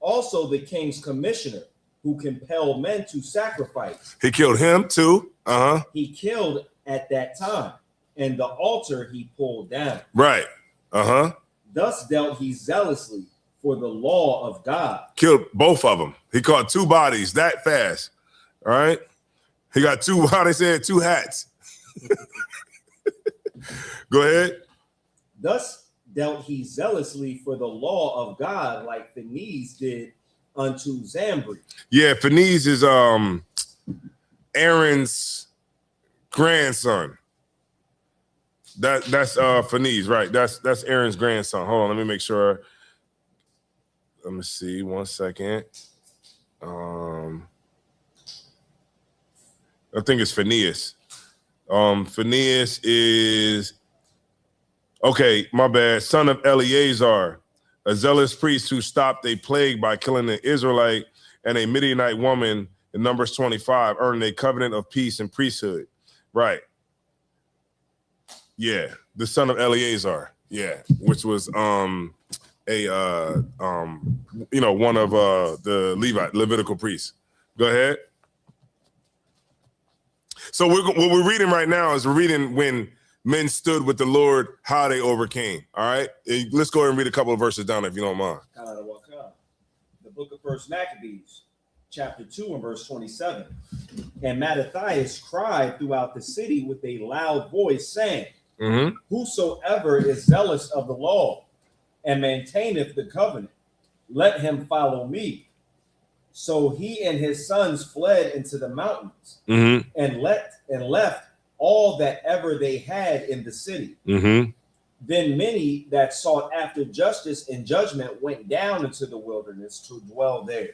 Also the king's commissioner, who compelled men to sacrifice. He killed him too. Uh-huh. He killed at that time, and the altar he pulled down. Right. Uh-huh. Thus dealt he zealously for the law of God. Killed both of them. He caught two bodies that fast. All right. He got two, how they said, two hats. Go ahead. Thus dealt he zealously for the law of God, like Phinehas did unto Zambri. Yeah, Phinehas is Aaron's grandson. That's Phinehas, right? That's Aaron's grandson. Hold on, let me make sure. Let me see 1 second. I think it's Phinehas. Phinehas is okay, my bad. Son of Eleazar, a zealous priest who stopped a plague by killing an Israelite and a Midianite woman in Numbers 25, earning a covenant of peace and priesthood. Right. Yeah, the son of Eleazar. Yeah, which was one of the Levitical priests. Go ahead. So what we're reading right now is we're reading when men stood with the Lord, how they overcame. All right, let's go ahead and read a couple of verses down if you don't mind. The book of First Maccabees, chapter 2 and verse 27. And Mattathias cried throughout the city with a loud voice, saying, Mm-hmm. Whosoever is zealous of the law and maintaineth the covenant, let him follow me. So he and his sons fled into the mountains, Mm-hmm. and left all that ever they had in the city. Mm-hmm. Then many that sought after justice and judgment went down into the wilderness to dwell there.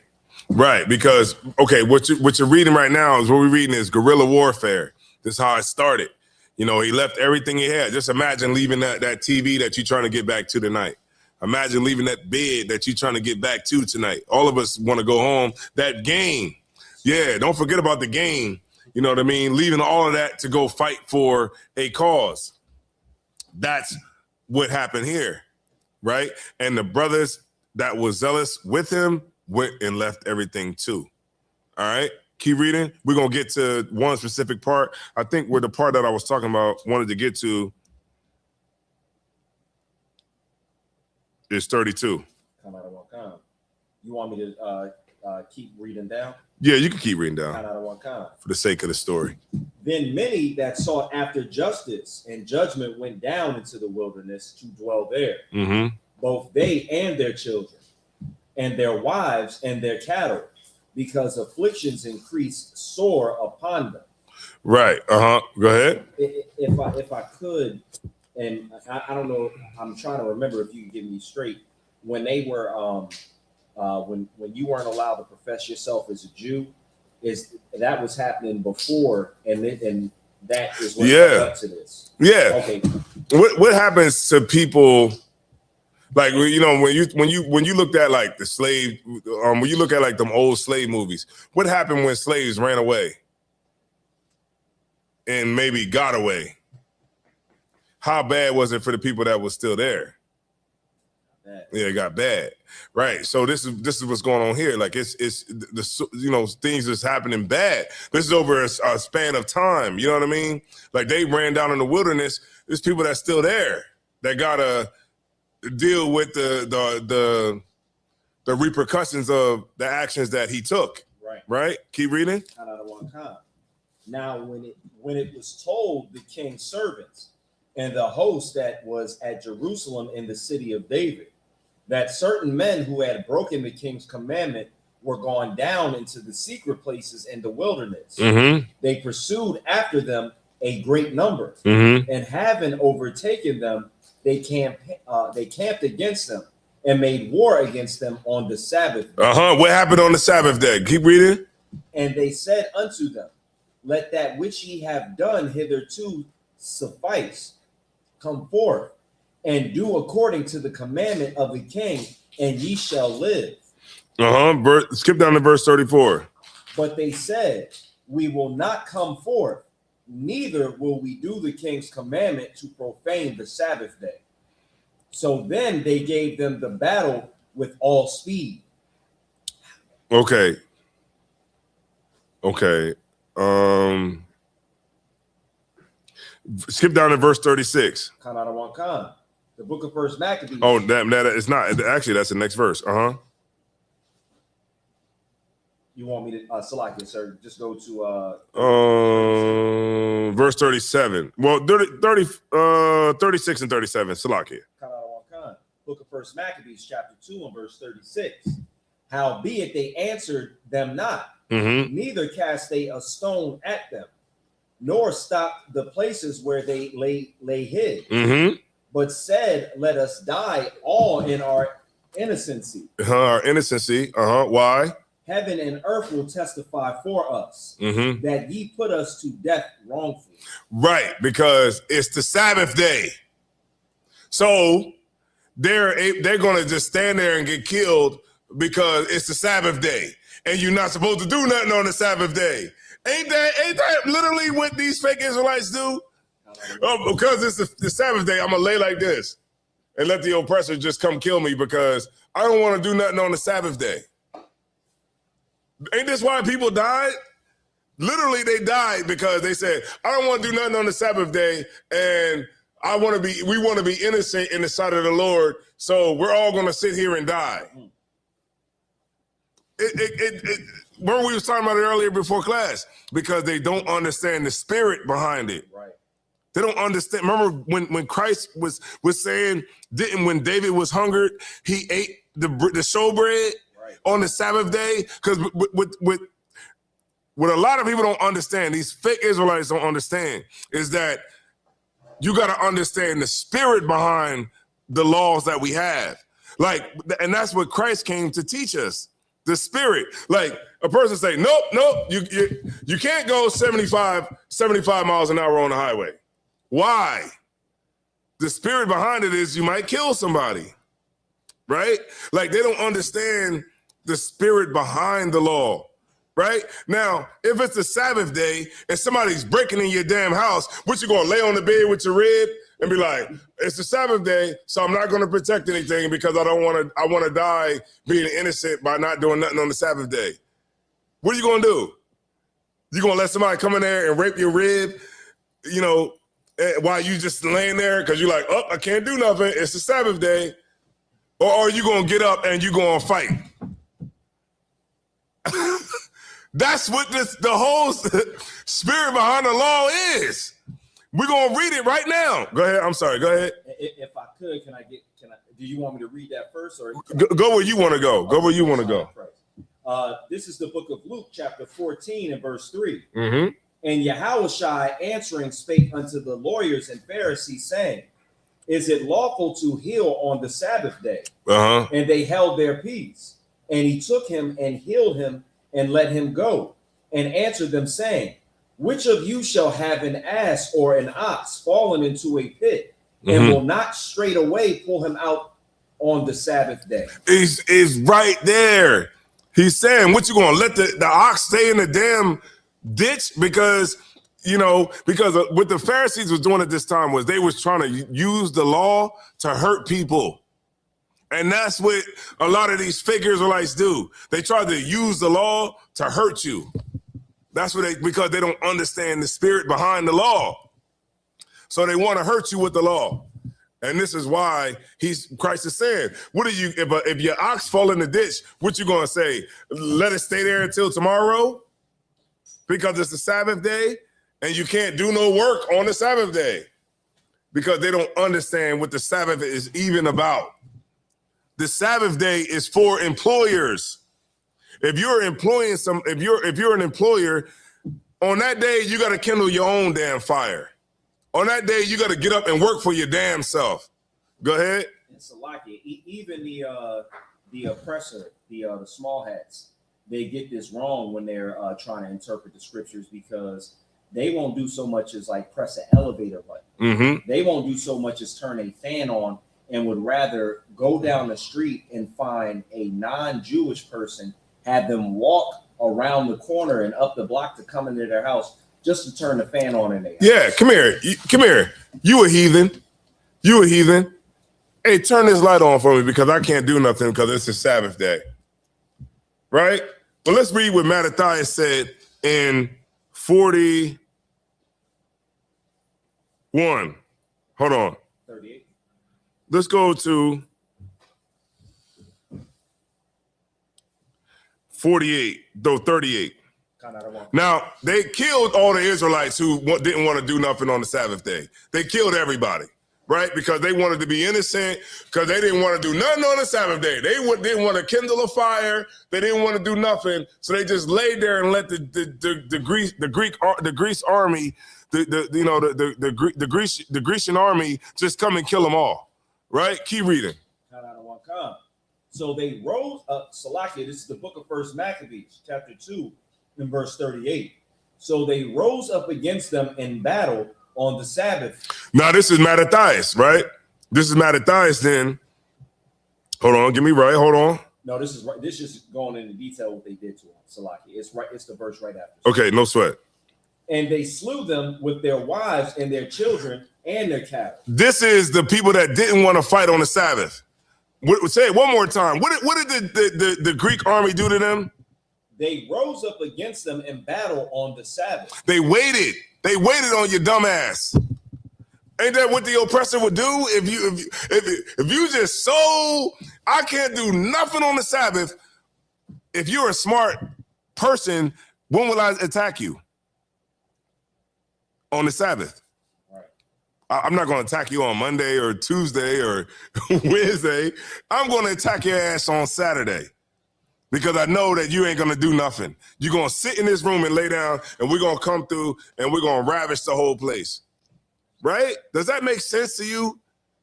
Right, because what you're reading right now is what we're reading is guerrilla warfare. This is how it started. You know, he left everything he had. Just imagine leaving that TV that you're trying to get back to tonight. Imagine leaving that bed that you're trying to get back to tonight. All of us want to go home. That game. Yeah, don't forget about the game. You know what I mean? Leaving all of that to go fight for a cause. That's what happened here, right? And the brothers that was zealous with him went and left everything too. All right, keep reading. We're going to get to one specific part. I think where the part that I was talking about wanted to get to. is 32. Come out of one kind. You want me to keep reading down? Yeah, you can keep reading down Come out of one kind. for the sake of the story. Then many that sought after justice and judgment went down into the wilderness to dwell there, Mm-hmm. both they and their children, and their wives and their cattle, because afflictions increased sore upon them. Right. Go ahead. If I could, and I don't know, I'm trying to remember if you can get me straight. When they were when you weren't allowed to profess yourself as a Jew, that was happening before, and that is what led up to this. Yeah. Okay. What happens to people? Like, you know, when you looked at like the slave, when you look at like them old slave movies, what happened when slaves ran away and maybe got away? How bad was it for the people that was still there? Bad. Yeah, it got bad, right? So this is what's going on here. Like it's the you know, things that's happening bad. This is over a span of time. You know what I mean? Like they ran down in the wilderness. There's people that's still there that gotta deal with the repercussions of the actions that he took. Right. Right. Keep reading. Out of one kind. Now, when it was told the king's servants and the host that was at Jerusalem in the city of David, that certain men who had broken the king's commandment were gone down into the secret places in the wilderness, Mm-hmm. they pursued after them a great number, Mm-hmm. and having overtaken them, they camped against them and made war against them on the Sabbath. What happened on the Sabbath day? Keep reading. And they said unto them, let that which ye have done hitherto suffice. Come forth and do according to the commandment of the king, and ye shall live. Skip down to verse 34. But they said, we will not come forth, neither will we do the king's commandment to profane the Sabbath day. So then they gave them the battle with all speed. Okay. Skip down to verse 36. Come out of one kind. The book of First Maccabees. Oh, that is not actually. That's the next verse. You want me to Salakia, sir? Just go to verse 37. Well, 36 and 37. Salakia. Come out of one kind. Book of First Maccabees, chapter 2, and verse 36. Howbeit they answered them not, Mm-hmm. neither cast they a stone at them, nor stopped the places where they lay hid, Mm-hmm. but said, let us die all in our innocency. Our innocency. Why? Heaven and earth will testify for us Mm-hmm. that ye put us to death wrongfully. Right, because it's the Sabbath day. So they're going to just stand there and get killed because it's the Sabbath day, and you're not supposed to do nothing on the Sabbath day. Ain't that literally what these fake Israelites do? Oh, because it's the Sabbath day, I'm gonna lay like this and let the oppressor just come kill me because I don't want to do nothing on the Sabbath day. Ain't this why people died? Literally, they died because they said, I don't want to do nothing on the Sabbath day, and we want to be innocent in the sight of the Lord, so we're all gonna sit here and die. Remember we was talking about it earlier before class, because they don't understand the spirit behind it. Right. They don't understand. Remember when Christ was saying, when David was hungered, he ate the showbread on the Sabbath day? Because what a lot of people don't understand, these fake Israelites don't understand, is that you got to understand the spirit behind the laws that we have. Like, and that's what Christ came to teach us. The spirit. Like a person say, nope, you can't go 75 miles an hour on the highway. Why? The spirit behind it is you might kill somebody, right? Like they don't understand the spirit behind the law, right? Now, if it's the Sabbath day and somebody's breaking in your damn house, what you gonna lay on the bed with your rib and be like, it's the Sabbath day, so I'm not going to protect anything because I want to die being innocent by not doing nothing on the Sabbath day. What are you going to do? You going to let somebody come in there and rape your rib, while you just laying there because you're like, oh, I can't do nothing. It's the Sabbath day. Or are you going to get up and you going to fight? That's what the whole spirit behind the law is. We're going to read it right now. Go ahead. I'm sorry. Go ahead. If I could, do you want me to read that first? Or Go where you want to go. Go where you want to go. This is the book of Luke, chapter 14 and verse 3. Mm-hmm. And Yahushua answering spake unto the lawyers and Pharisees, saying, is it lawful to heal on the Sabbath day? Uh-huh. And they held their peace. And he took him and healed him and let him go, and answered them, saying, which of you shall have an ass or an ox fallen into a pit, and will not straightway pull him out on the Sabbath day? Is right there. He's saying, what you going to let the ox stay in the damn ditch? Because what the Pharisees was doing at this time was they was trying to use the law to hurt people. And that's what a lot of these fake Israelites do. They try to use the law to hurt you. That's what because they don't understand the spirit behind the law. So they want to hurt you with the law. And this is why Christ is saying, what are you, if your ox fall in the ditch, what you going to say? Let it stay there until tomorrow? Because it's the Sabbath day and you can't do no work on the Sabbath day. Because they don't understand what the Sabbath is even about. The Sabbath day is for employers. If you're employing if you're an employer, on that day, you got to kindle your own damn fire. On that day, you got to get up and work for your damn self. Go ahead. And Salakia, even the oppressor, the small hats, they get this wrong when they're trying to interpret the scriptures, because they won't do so much as like press an elevator button. Mm-hmm. They won't do so much as turn a fan on, and would rather go down the street and find a non-Jewish person, have them walk around the corner and up the block to come into their house just to turn the fan on in there. Yeah, come here. Come here. You a heathen. You a heathen. Hey, turn this light on for me because I can't do nothing because it's a Sabbath day. Right? Well, let's read what Mattathias said in 41. Hold on. 38. Let's go to 48, though 38. Now, they killed all the Israelites who didn't want to do nothing on the Sabbath day. They killed everybody, right? Because they wanted to be innocent, because they didn't want to do nothing on the Sabbath day. They didn't want to kindle a fire. They didn't want to do nothing. So they just laid there and let the Grecian army just come and kill them all, right? Keep reading. So they rose up, Salakia, this is the book of First Maccabees, chapter 2, in verse 38. So they rose up against them in battle on the Sabbath. Now, this is Mattathias, right? This is Mattathias then. Hold on, get me right, hold on. No, this is right. This is going into detail what they did to him, Salakia. It's right, it's the verse right after. Okay, no sweat. And they slew them with their wives and their children and their cattle. This is the people that didn't want to fight on the Sabbath. Say it one more time. What did the Greek army do to them? They rose up against them in battle on the Sabbath. They waited. They waited on your dumb ass. Ain't that what the oppressor would do? If you just I can't do nothing on the Sabbath. If you're a smart person, when will I attack you? On the Sabbath. I'm not going to attack you on Monday or Tuesday or Wednesday. I'm going to attack your ass on Saturday because I know that you ain't going to do nothing. You're going to sit in this room and lay down, and we're going to come through and we're going to ravish the whole place. Right? Does that make sense to you?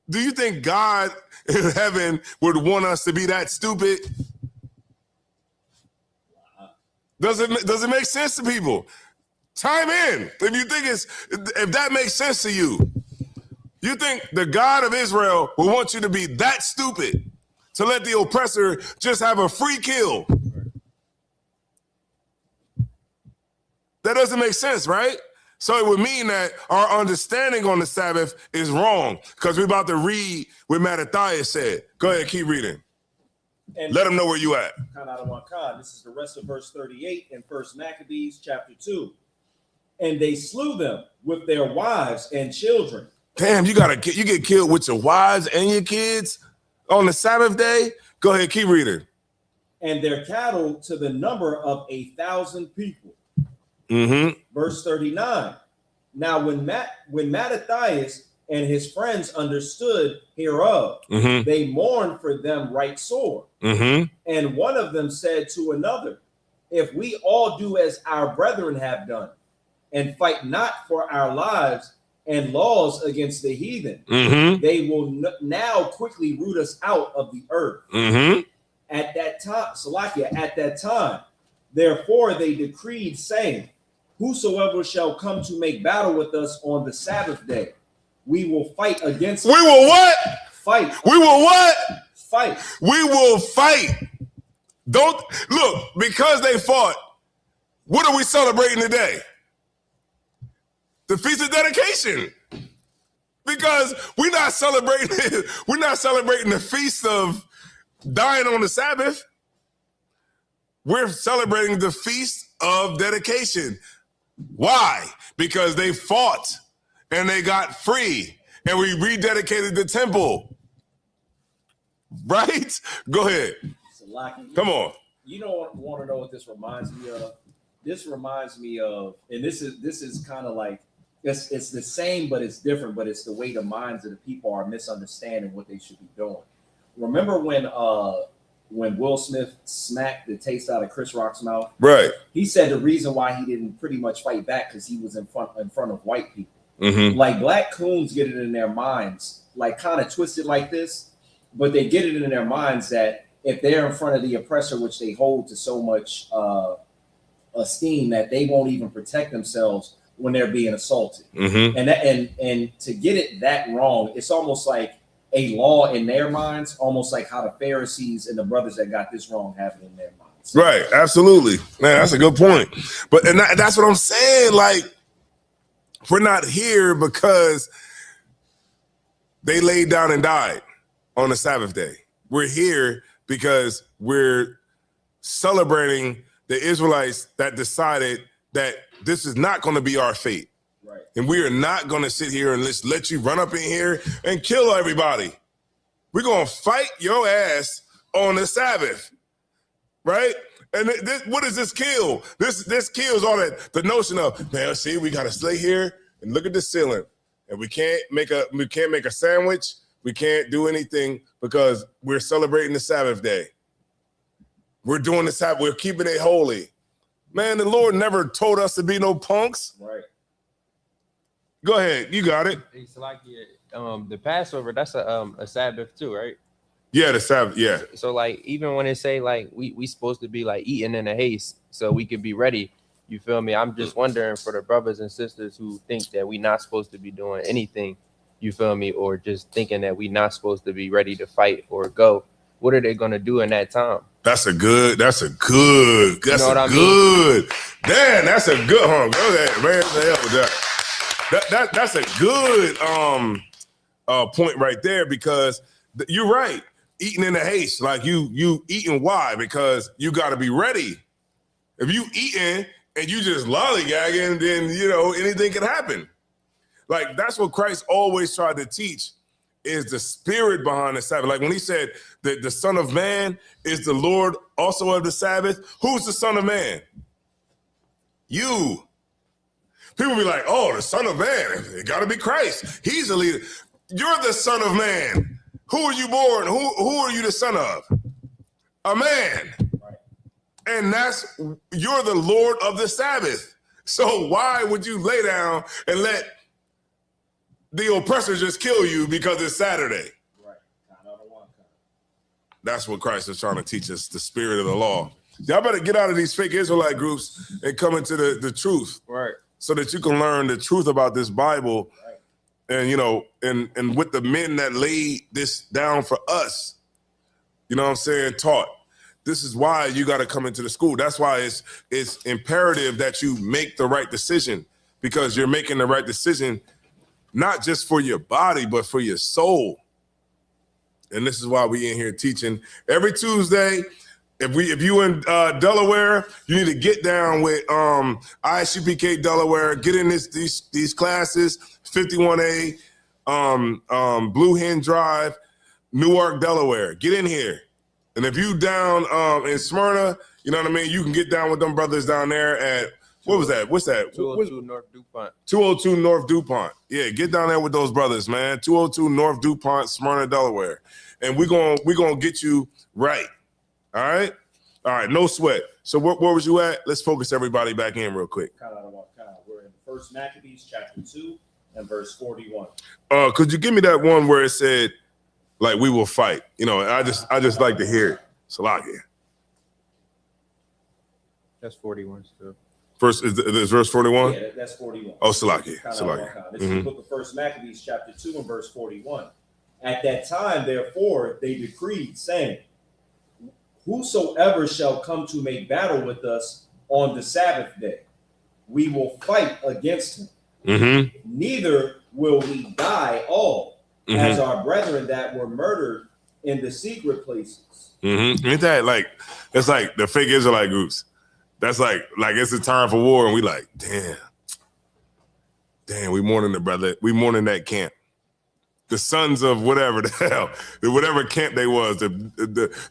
Do you think God in heaven would want us to be that stupid? Does it make sense to people? Chime in if that makes sense to you. You think the God of Israel will want you to be that stupid to let the oppressor just have a free kill? That doesn't make sense, right? So it would mean that our understanding on the Sabbath is wrong because we're about to read what Mattathias said. Go ahead, keep reading. And let them know where you at. This is the rest of verse 38 in First Maccabees chapter 2. And they slew them with their wives and children. Damn, you get killed with your wives and your kids? on the Sabbath day. Go ahead, keep reading. And their cattle to the number of 1,000 people. Mm-hmm. Verse 39. Now, when Mattathias and his friends understood hereof, Mm-hmm. they mourned for them right sore. Mm-hmm. And one of them said to another, if we all do as our brethren have done, and fight not for our lives and laws against the heathen, Mm-hmm. they will now quickly root us out of the earth. Mm-hmm. At that time, Salakia, at that time, therefore they decreed, saying, whosoever shall come to make battle with us on the Sabbath day, we will fight against We will what? fight. We will what? Fight. We will fight. Don't look, because they fought. What are we celebrating today? The Feast of Dedication. Because we're not celebrating the feast of dying on the Sabbath. We're celebrating the Feast of Dedication. Why? Because they fought and they got free and we rededicated the temple. Right? Go ahead. Salakia, Come on. you don't want to know what this reminds me of? This reminds me of, and this is kind of like, it's the same, but it's different, but it's the way the minds of the people are misunderstanding what they should be doing. Remember when Will Smith smacked the taste out of Chris Rock's mouth? Right. He said the reason why he didn't pretty much fight back because he was in front of white people. Mm-hmm. Like black coons get it in their minds, like kind of twisted like this, but they get it in their minds that if they're in front of the oppressor, which they hold to so much esteem, that they won't even protect themselves when they're being assaulted. Mm-hmm. And to get it that wrong, it's almost like a law in their minds, almost like how the Pharisees and the brothers that got this wrong have it in their minds. Right. Absolutely. Man, that's a good point. But that's what I'm saying. Like, we're not here because they laid down and died on the Sabbath day. We're here because we're celebrating the Israelites that decided that this is not going to be our fate. Right. And we are not going to sit here and let you run up in here and kill everybody. We're going to fight your ass on the Sabbath. Right? And what does this kill? This kills all that, the notion of, man, see, we got to stay here and look at the ceiling. And we can't make a sandwich. We can't do anything because we're celebrating the Sabbath day. We're doing the Sabbath. We're keeping it holy. Man, the Lord never told us to be no punks. Right. Go ahead. You got it. It's like the Passover, that's a Sabbath too, right? Yeah, the Sabbath. Yeah. So like even when they say like we supposed to be like eating in a haste so we could be ready, you feel me? I'm just wondering for the brothers and sisters who think that we not supposed to be doing anything, you feel me, or just thinking that we not supposed to be ready to fight or go. What are they gonna do in that time? That's a good. Damn, that's a good. Go ahead, man. The hell with that. That's a good point right there because you're right. Eating in a haste, like you eating why? Because you got to be ready. If you eating and you just lollygagging, then anything can happen. Like that's what Christ always tried to teach. Is the spirit behind the Sabbath. Like when he said that the Son of Man is the Lord also of the Sabbath, who's the Son of Man? You. People be like, oh, the Son of Man, it gotta be Christ. He's the leader. You're the Son of Man. Who are you born? Who are you the son of? A man. Right. And you're the Lord of the Sabbath. So why would you lay down and let the oppressor just kill you because it's Saturday? Right. That's what Christ is trying to teach us, the spirit of the law. Y'all better get out of these fake Israelite groups and come into the truth. Right. So that you can learn the truth about this Bible. Right. And and with the men that laid this down for us, taught. This is why you got to come into the school. That's why it's imperative that you make the right decision, because you're making the right decision not just for your body, but for your soul. And this is why we in here teaching every Tuesday. If you in Delaware, you need to get down with ISUPK Delaware. Get in these classes, 51A, Blue Hen Drive. Newark, Delaware. Get in here. And if you down in Smyrna, you know what I mean? You can get down with them brothers down there at, what was that? What's that? 202 North DuPont. 202 North DuPont. Yeah, get down there with those brothers, man. 202 North DuPont, Smyrna, Delaware. And we're gonna get you right. All right? All right, no sweat. So where was you at? Let's focus everybody back in real quick. We're in First Maccabees chapter 2 and verse 41. Could you give me that one where it said, like, we will fight? You know, I just like to hear it. Salakia. That's 41 still. First is verse 41? Yeah, that's 41. Oh, Salakia. This is the book of First Maccabees chapter 2 and verse 41. At that time, therefore, they decreed, saying, whosoever shall come to make battle with us on the Sabbath day, we will fight against him. Mm-hmm. Neither will we die all, as our brethren that were murdered in the secret places. Mm-hmm. Ain't that like, it's like the fake Israelite groups. That's like it's a time for war, and we like, damn, we mourning the brother. We mourning that camp. The sons of whatever the hell, whatever camp they was, the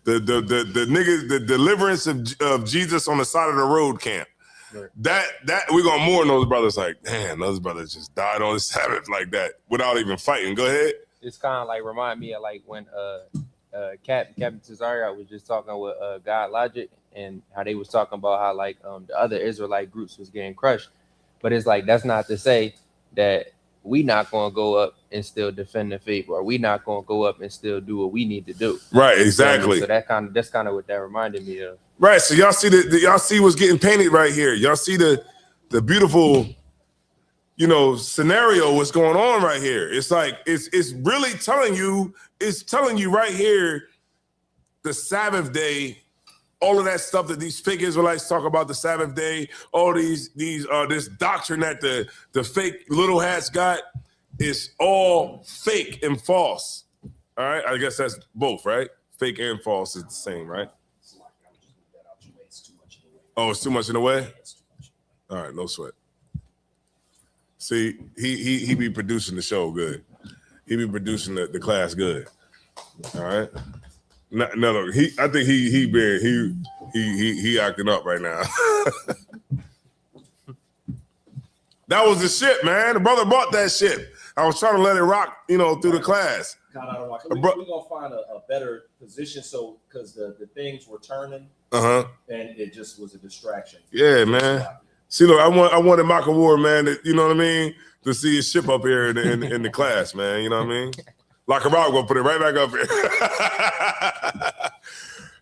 niggas, the deliverance of Jesus on the side of the road camp. Right. That we're gonna mourn those brothers. Like, damn, those brothers just died on the Sabbath like that without even fighting. Go ahead. It's kind of like remind me of like when Captain Cesario was just talking with God Logic, and how they was talking about how like the other Israelite groups was getting crushed. But it's like, that's not to say that we not going to go up and still defend the faith, or we not going to go up and still do what we need to do. Right, exactly. So that's kind of what that reminded me of. Right. So y'all see y'all see what's getting painted right here. Y'all see the beautiful, you know, scenario what's going on right here. It's like it's really telling you right here, the Sabbath day, all of that stuff that these fake Israelites talk about the Sabbath day, all this doctrine that the fake little hats got is all fake and false. All right, I guess that's both, right? Fake and false is the same, right? Oh, it's too much in the way? All right, no sweat. See, he be producing the show good. He be producing the class good. All right. No, I think he acting up right now. That was the shit, man. The brother bought that shit. I was trying to let it rock, you know, through the class. We're gonna find a better position, so because the things were turning, and it just was a distraction. Yeah, man. See, look, I wanted Michael Ward, man. You know what I mean? To see his ship up here in the class, man. You know what I mean? Like a rock, gonna put it right back up here.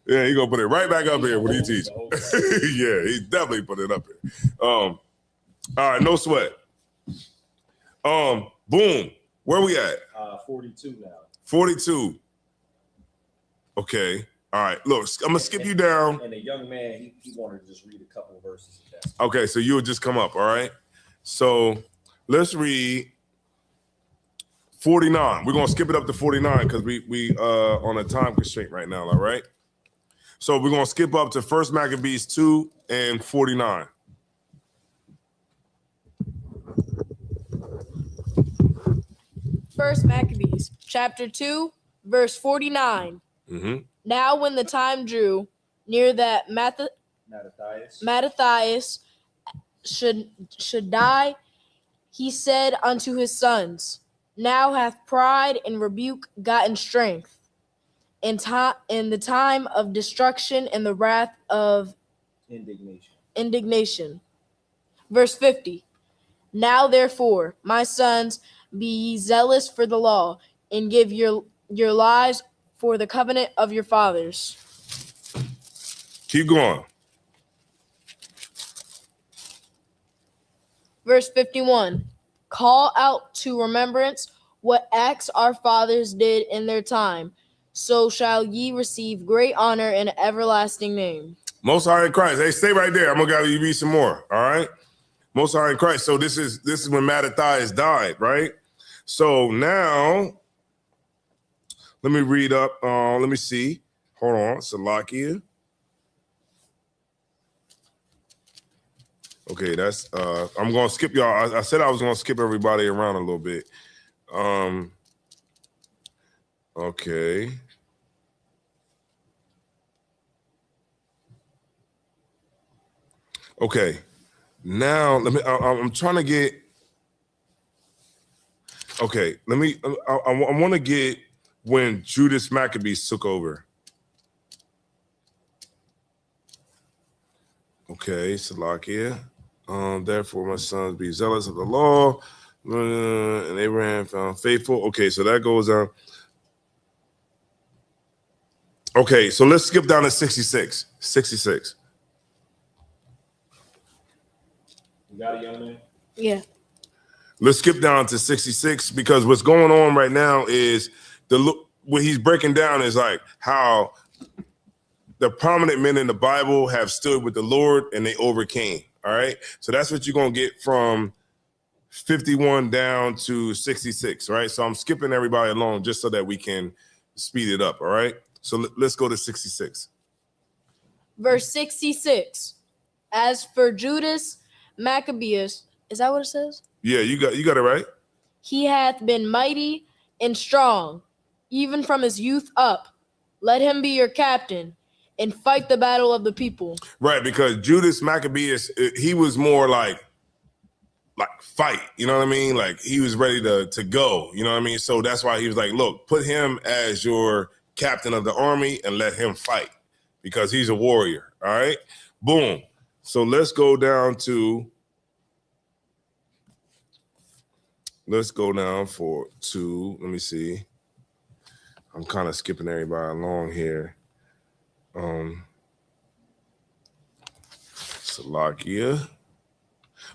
Yeah, he gonna put it right back up here when he teach. Yeah, he definitely put it up here. All right, no sweat. Boom. Where we at? 42 now. 42. Okay. All right. Look, I'm gonna skip you down. And the young man, he wanted to just read a couple of verses. Okay, so you'll just come up. All right. So let's read 49. We're gonna skip it up to 49 because we on a time constraint right now. All right. So we're gonna skip up to First Maccabees 2 and 49. First Maccabees, chapter 2, verse 49. Now when the time drew near that Mattathias should die, he said unto his sons, now hath pride and rebuke gotten strength. In the time of destruction and the wrath of indignation. Verse 50. Now therefore, my sons, be ye zealous for the law, and give your lives for the covenant of your fathers. Keep going. Verse 51. Call out to remembrance what acts our fathers did in their time, so shall ye receive great honor and everlasting name. Most High in Christ. Hey, stay right there. I'm gonna you read some more. All right. Most High in Christ. So this is when Mattathias died, right? So now let me read up. Let me see. Hold on. Salakia. Okay, that's I'm gonna skip y'all. I said I was gonna skip everybody around a little bit. Okay. Okay. Now let me. I'm trying to get. Okay. Let me. I want to get when Judas Maccabees took over. Okay, Salakia. Therefore, my sons be zealous of the law, and Abraham found faithful. Okay, so that goes on. Okay, so let's skip down to 66. 66. You got it, young man? Yeah. Let's skip down to 66 because what's going on right now is what he's breaking down is like how the prominent men in the Bible have stood with the Lord and they overcame. All right. So that's what you're going to get from 51 down to 66. Right. So I'm skipping everybody along just so that we can speed it up. All right. So let's go to 66. Verse 66. As for Judas Maccabeus, is that what it says? Yeah, you got it right. He hath been mighty and strong, even from his youth up. Let him be your captain and fight the battle of the people. Right, because Judas Maccabeus, he was more like fight, you know what I mean? Like he was ready to go, you know what I mean? So that's why he was like, look, put him as your captain of the army and let him fight because he's a warrior, all right? Boom. So let's go down to, let me see. I'm kind of skipping everybody along here. Salakia.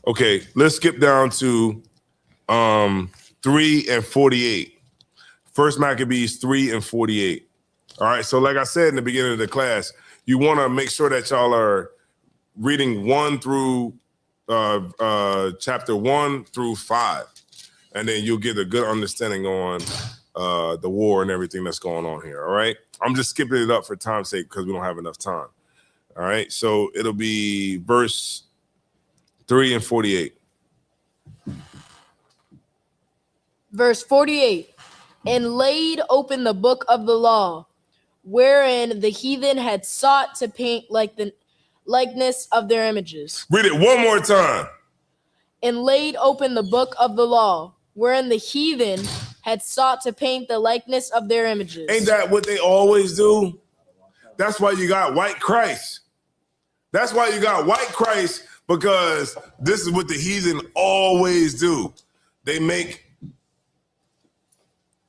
Okay, let's skip down to 3 and 48. First Maccabees 3 and 48. All right, so like I said in the beginning of the class, you want to make sure that y'all are reading 1 through chapter 1 through 5, and then you'll get a good understanding on the war and everything that's going on here. All right, I'm just skipping it up for time's sake because we don't have enough time. All right, so it'll be verse 3 and 48. Verse 48. And laid open the book of the law, wherein the heathen had sought to paint like the likeness of their images. Read it one more time. And laid open the book of the law, wherein the heathen had sought to paint the likeness of their images. Ain't that what they always do? That's why you got white Christ. That's why you got white Christ, because this is what the heathen always do. They make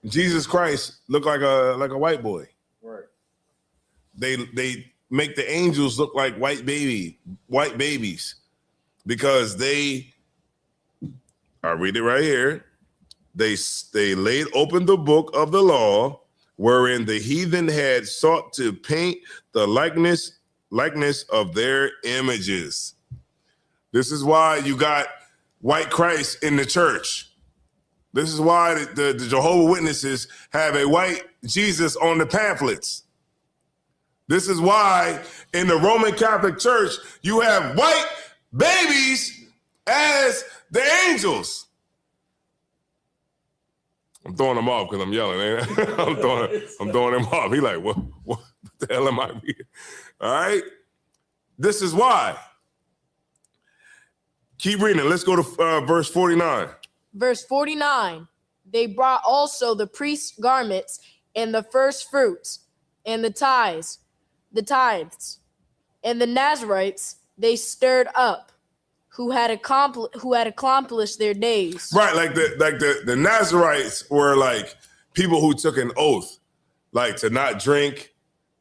Jesus Christ look like a white boy. Right. They make the angels look like white babies, because I read it right here. They laid open the book of the law, wherein the heathen had sought to paint the likeness of their images. This is why you got white Christ in the church. This is why the Jehovah's Witnesses have a white Jesus on the pamphlets. This is why in the Roman Catholic Church, you have white babies as the angels. I'm throwing them off because I'm yelling. Ain't I? I'm throwing him off. He like, what the hell am I being? All right. This is why. Keep reading. Let's go to verse 49. Verse 49. They brought also the priest's garments and the first fruits and the tithes, and the Nazarites they stirred up, who had accomplished their days. Right, like the Nazarites were like people who took an oath, like to not drink,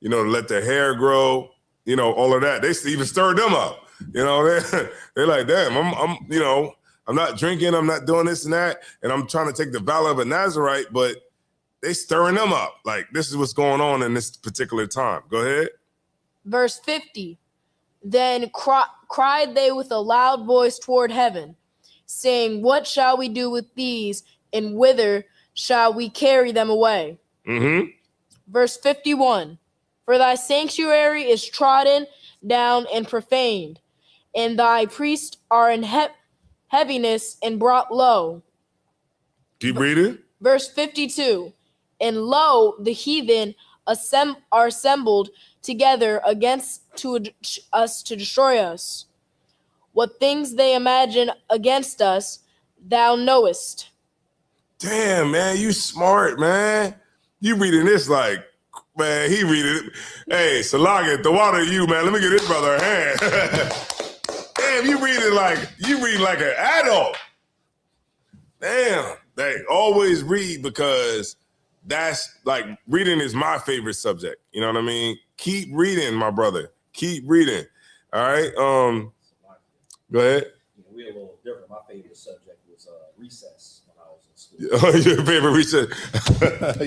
to let their hair grow, all of that. They even stirred them up. They're like, damn, I'm not drinking, I'm not doing this and that, and I'm trying to take the vow of a Nazarite, but they stirring them up. Like, this is what's going on in this particular time. Go ahead. Verse 50. Then cried they with a loud voice toward heaven, saying, what shall we do with these, and whither shall we carry them away? Mm-hmm. Verse 51. For thy sanctuary is trodden down and profaned, and thy priests are in heaviness and brought low. Keep reading. Verse 52. And lo, the heathen are assembled together against us to destroy us. What things they imagine against us, thou knowest. Damn, man, you smart, man. You reading this like, man, he reading it. Hey, Salaga, the water to you, man. Let me get this brother a hand. Damn, you read like an adult. Damn, they always read because that's like reading is my favorite subject. You know what I mean? Keep reading, my brother. Keep reading. All right. Go ahead. We're a little different. My favorite subject was recess when I was in school. Your favorite recess?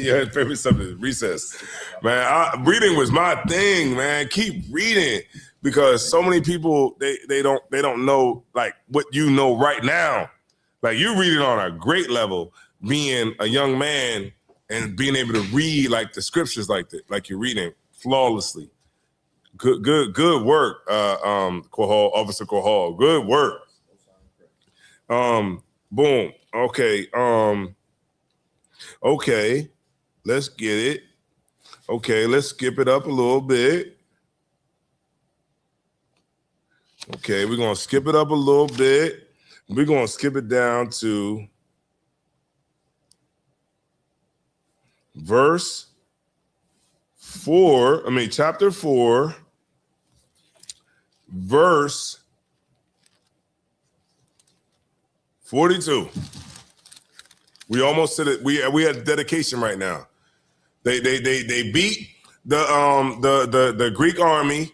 Your favorite subject is recess. Man, reading was my thing, man. Keep reading because so many people they don't know like what you know right now. Like you read it on a great level, being a young man and being able to read like the scriptures like that, like you're reading flawlessly. Good work, Kohal, Officer Kohal. Good work. Boom. Okay. Okay. Let's get it. Okay, let's skip it up a little bit. Okay, we're gonna skip it up a little bit. We're gonna skip it down to chapter 4, verse 42. We almost said it. We had dedication right now. They beat the Greek army,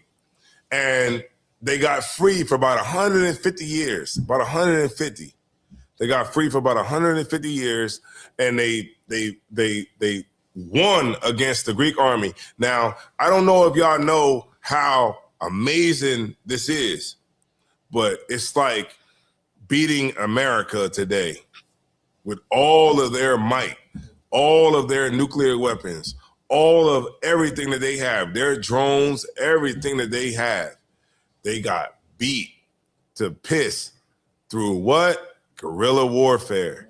and they got free for about 150 years. About 150. They got free for about 150 years, and they won against the Greek army. Now, I don't know if y'all know how amazing this is, but it's like beating America today with all of their might, all of their nuclear weapons, all of everything that they have, their drones, everything that they have. They got beat to piss through what? Guerrilla warfare.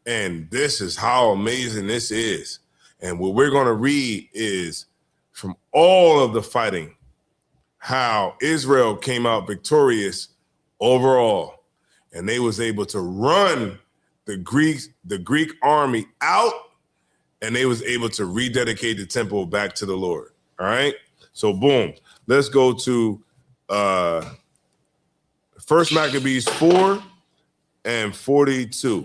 And this is how amazing this is. And what we're going to read is from all of the fighting, how Israel came out victorious overall. And they was able to run the Greek army out, and they was able to rededicate the temple back to the Lord. All right. So boom, let's go to First Maccabees 4 and 42.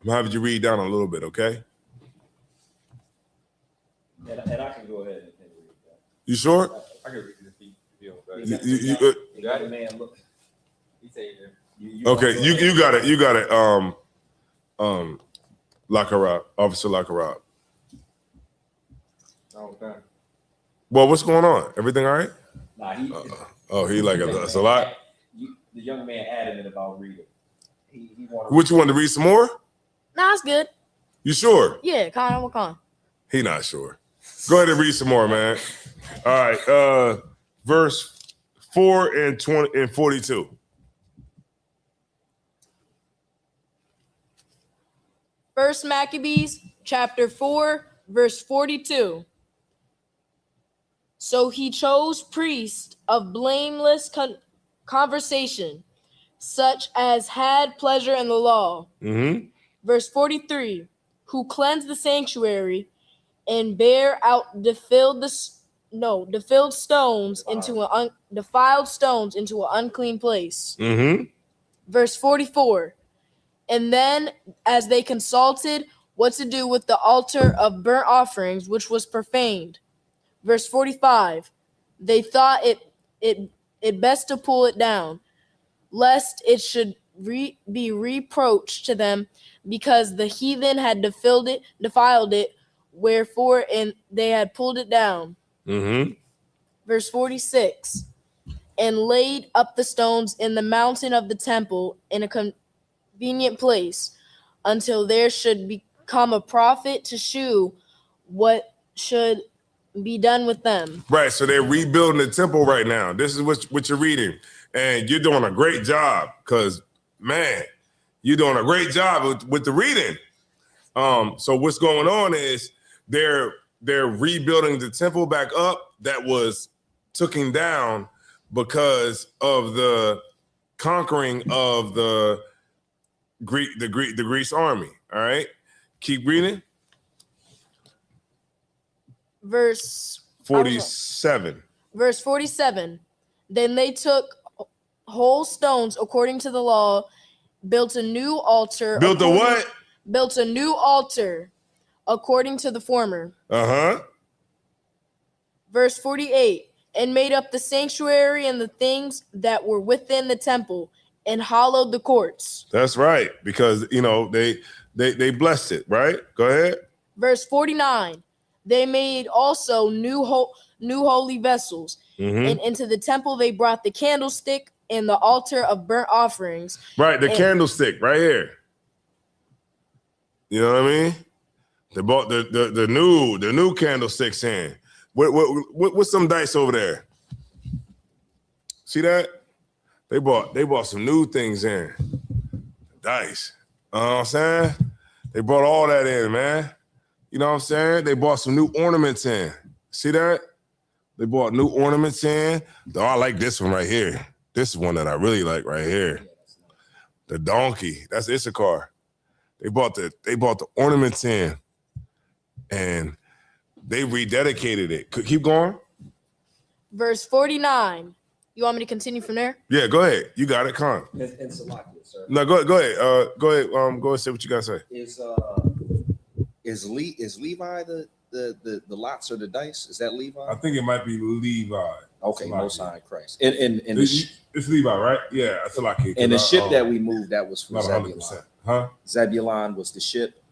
I'm gonna have you read down a little bit, okay? And I can go ahead and read that. You sure? I can read it if you You got it, man. Look. He say it. Okay, you got it. You got it. Lakarab, Officer Lakarab. Okay. Well, what's going on? Everything all right? Nah, he. He like it's a lot. The young man adamant about reading. He wanted. Which one to read some more? Nah, it's good. You sure? Yeah, Con. He not sure. Go ahead and read some more, man. All right. Verse 4 and 20 and 42. First Maccabees chapter 4, verse 42. So he chose priests of blameless conversation, such as had pleasure in the law. Mm-hmm. Verse 43, who cleansed the sanctuary and bear out defiled stones into defiled stones into an unclean place. Mm-hmm. Verse 44, and then as they consulted what to do with the altar of burnt offerings, which was profaned. Verse 45, they thought it best to pull it down, lest it should be reproached to them, because the heathen had defiled it, wherefore and they had pulled it down. Mm-hmm. Verse 46, and laid up the stones in the mountain of the temple in a convenient place, until there should become a prophet to shew what should be done with them. Right. So they're rebuilding the temple right now. This is what you're reading. And you're doing a great job because, man, you're doing a great job with the reading. So what's going on is they're rebuilding the temple back up that was taken down because of the conquering of the Greece army. All right, keep reading. Verse 47. Verse 47. Then they took whole stones according to the law, built a new altar. Built a what? Built a new altar according to the former. Verse 48. And made up the sanctuary and the things that were within the temple, and hollowed the courts. That's right, because they blessed it, right? Go ahead. Verse 49. They made also new holy vessels, and into the temple they brought the candlestick and the altar of burnt offerings. Right, the candlestick right here. You know what I mean? They bought the new candlesticks in. What's some dice over there? See that? They bought some new things in. Dice. You know what I'm saying? They brought all that in, man. You know what I'm saying? They bought some new ornaments in. See that? They bought new ornaments in. Oh, I like this one right here. This is one that I really like right here. The donkey. That's Issachar. They bought the ornaments in, and they rededicated it. Keep going. Verse 49. You want me to continue from there? Yeah, go ahead. You got it. Come on. And Salakia, sir. No, go ahead. Go ahead. Go and say what you gotta say. Is Levi the lots or the dice? Is that Levi? I think it might be Levi. Okay, Salakia. Most High in Christ. And It's Levi, right? Yeah, I feel like it. And the ship that we moved, that was from not Zebulon. 100%. Huh? Zebulon was the ship.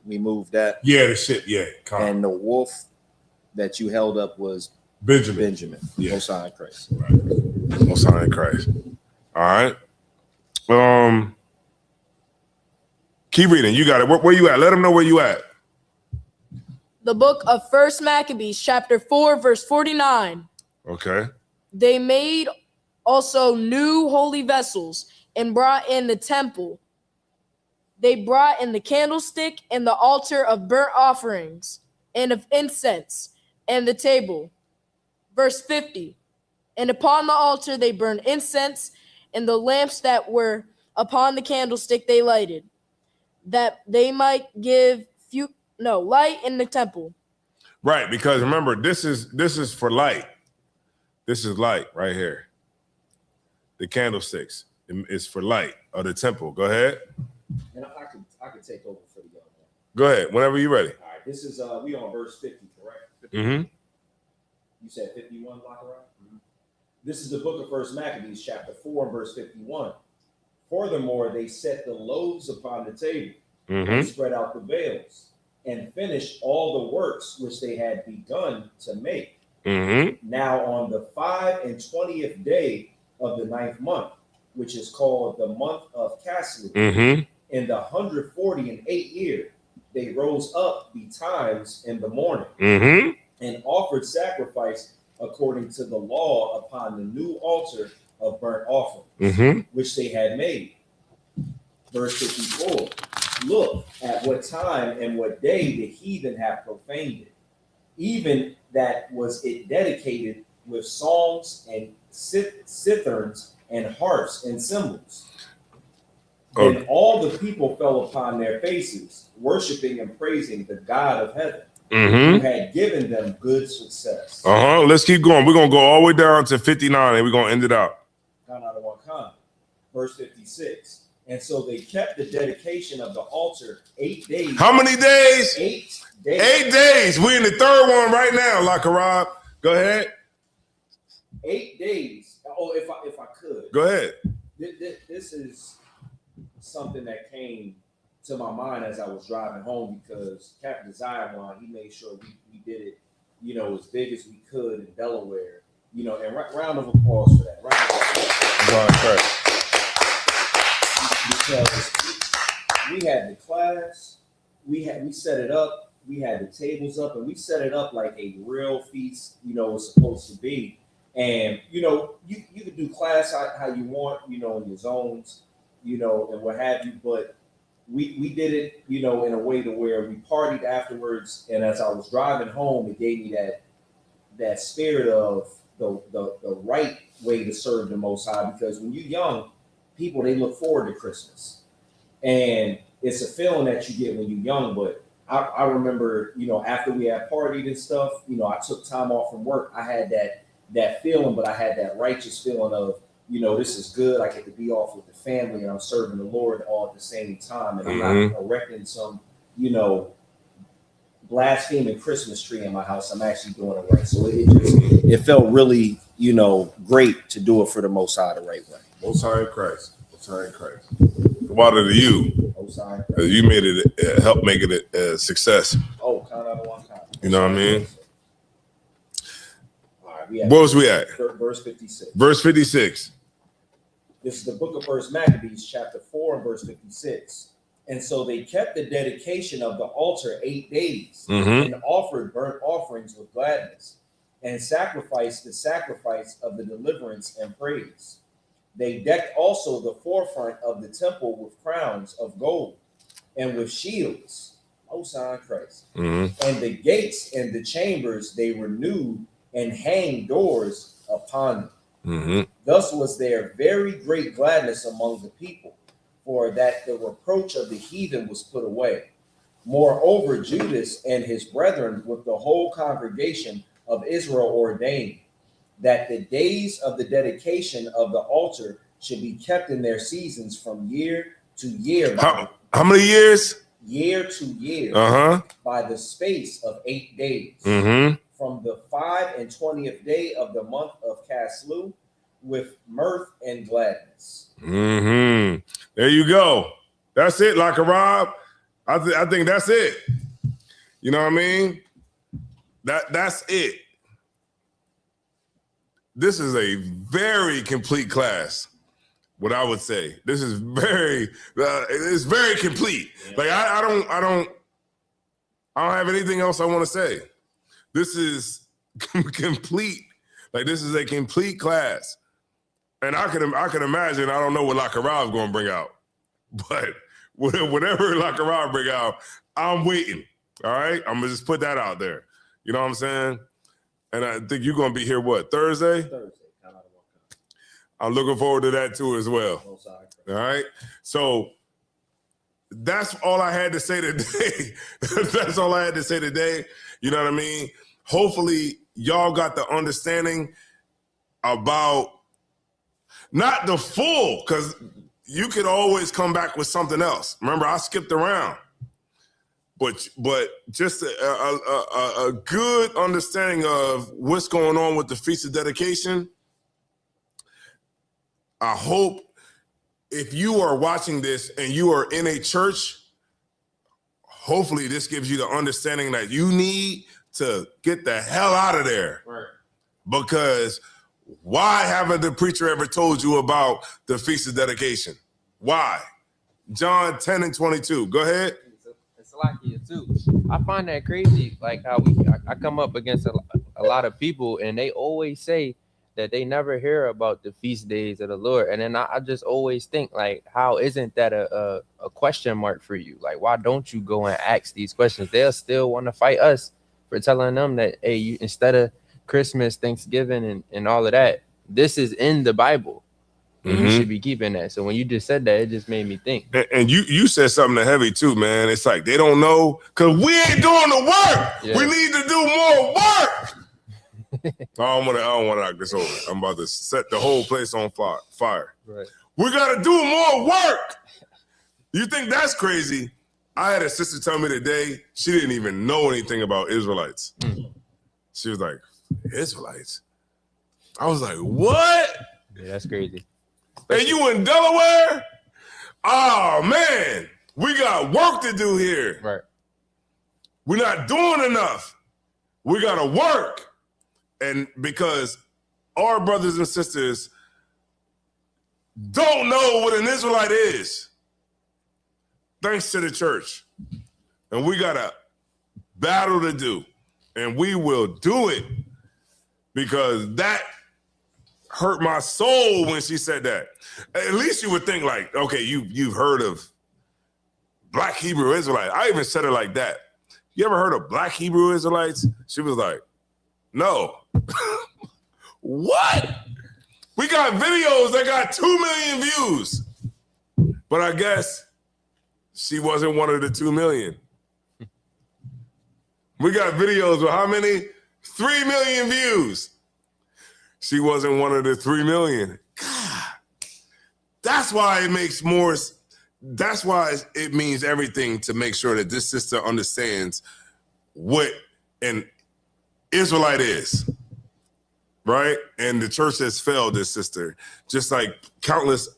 We moved that. Yeah, the ship. Yeah. And the wolf that you held up was Benjamin. Yeah. Most High in Christ. Right. Most High in Christ. All right. Keep reading. You got it. Where you at? Let them know where you at. The book of 1 Maccabees, chapter 4, verse 49. Okay. They made also new holy vessels and brought in the temple. They brought in the candlestick and the altar of burnt offerings and of incense and the table. Verse 50. And upon the altar they burned incense, and the lamps that were upon the candlestick they lighted, that they might give light in the temple. Right, because remember, this is for light. This is light right here. The candlesticks is for light of the temple. Go ahead. And I could take over for the young man. Go ahead. Whenever you're ready. All right, this is we on verse 50, correct? Mm-hmm. You said 51, Lachara? This is the book of 1 Maccabees, chapter 4, verse 51. Furthermore, they set the loaves upon the table and spread out the veils and finished all the works which they had begun to make. Now on the 25th day of the 9th month, which is called the month of Caslu, in the 148th year, they rose up betimes in the morning and offered sacrifice according to the law upon the new altar of burnt offerings, which they had made. Verse 54. Look at what time and what day the heathen have profaned it, even that was it dedicated with songs and citherns and harps and cymbals. Then all the people fell upon their faces, worshiping and praising the God of heaven, who had given them good success. Let's keep going. We're gonna go all the way down to 59, and we're gonna end it out. Verse 56. And so they kept the dedication of the altar 8 days. How many days? 8 days. 8 days. We're in the third one right now, Lachara. Go ahead. 8 days. Oh, if I could. Go ahead. This is something that came to my mind as I was driving home, because Captain Zion, he made sure we did it, as big as we could in Delaware, and round of applause for that. Round of applause. Because we had the class, we set it up, we had the tables up, and we set it up like a real feast, was supposed to be. And you could do class how you want, in your zones, and what have you, but we did it, you know, in a way to where we partied afterwards. And as I was driving home, it gave me that spirit of the right way to serve the Most High, because when you're young, people, they look forward to Christmas, and it's a feeling that you get when you're young. But I remember, you know, after we had partied and stuff, you know, I took time off from work. I had that feeling, but I had that righteous feeling of, you know, this is good. I get to be off with the family and I'm serving the Lord all at the same time. And I'm not erecting some, you know, blaspheming Christmas tree in my house. I'm actually doing it right. So it felt really, you know, great to do it for the Most High the right way. Most High in Christ. Most High in Christ. Water to you. Most High. You made it, help make it a success. Oh, count out of one time. You know what I mean? All right, What was we at? Verse 56. Verse 56. This is the book of First Maccabees, chapter 4, and verse 56. And so they kept the dedication of the altar 8 days and offered burnt offerings with gladness and sacrificed the sacrifice of the deliverance and praise. They decked also the forefront of the temple with crowns of gold and with shields, Most High in Christ. And the gates and the chambers they renewed and hanged doors upon them. Thus was there very great gladness among the people, for that the reproach of the heathen was put away. Moreover, Judas and his brethren with the whole congregation of Israel ordained that the days of the dedication of the altar should be kept in their seasons from year to year. How many years? Year to year. By the space of 8 days. From the 25th day of the month of Caslu, with mirth and gladness. There you go. That's it, like a Rob. I think that's it. You know what I mean? That's it. This is a very complete class. What I would say, this is it's very complete. Like I don't have anything else I want to say. This is complete. Like this is a complete class. And I can imagine, I don't know what Lakarav's going to bring out, but whatever Lakarav's bring out, I'm waiting. All right, I'm gonna just put that out there. You know what I'm saying? And I think you're going to be here. What, Thursday? Thursday. I'm looking forward to that too as well. All right. So that's all I had to say today. That's all I had to say today. You know what I mean? Hopefully y'all got the understanding about not the full, because you could always come back with something else. Remember, I skipped around, but just a good understanding of what's going on with the Feast of Dedication. I hope if you are watching this and you are in a church, hopefully this gives you the understanding that you need to get the hell out of there. Right. Because why haven't the preacher ever told you about the Feast of Dedication? Why? John 10:22. Go ahead. It's like here too. I find that crazy, like how I come up against a lot of people and they always say that they never hear about the feast days of the Lord. And then I just always think, like, how isn't that a question mark for you? Like, why don't you go and ask these questions? They'll still want to fight us for telling them that, hey, you, instead of Christmas, Thanksgiving, and all of that, this is in the Bible. And you should be keeping that. So when you just said that, it just made me think. And you said something heavy too, man. It's like they don't know because we ain't doing the work. Yeah. We need to do more work. I don't want to knock this over. I'm about to set the whole place on fire. Right. We got to do more work. You think that's crazy? I had a sister tell me today she didn't even know anything about Israelites. She was like, Israelites? I was like, what? Yeah, that's crazy. And you in Delaware? Oh, man. We got work to do here. Right. We're not doing enough. We got to work. And because our brothers and sisters don't know what an Israelite is, thanks to the church. And we got a battle to do. And we will do it because that hurt my soul when she said that. At least you would think like, okay, you've heard of Black Hebrew Israelite. I even said it like that. You ever heard of Black Hebrew Israelites? She was like, no. What? We got videos that got 2 million views. But I guess she wasn't one of the 2 million. We got videos with how many? 3 million views. She wasn't one of the 3 million. God, that's why it makes more. That's why it means everything to make sure that this sister understands what an Israelite is, right? And the church has failed this sister, just like countless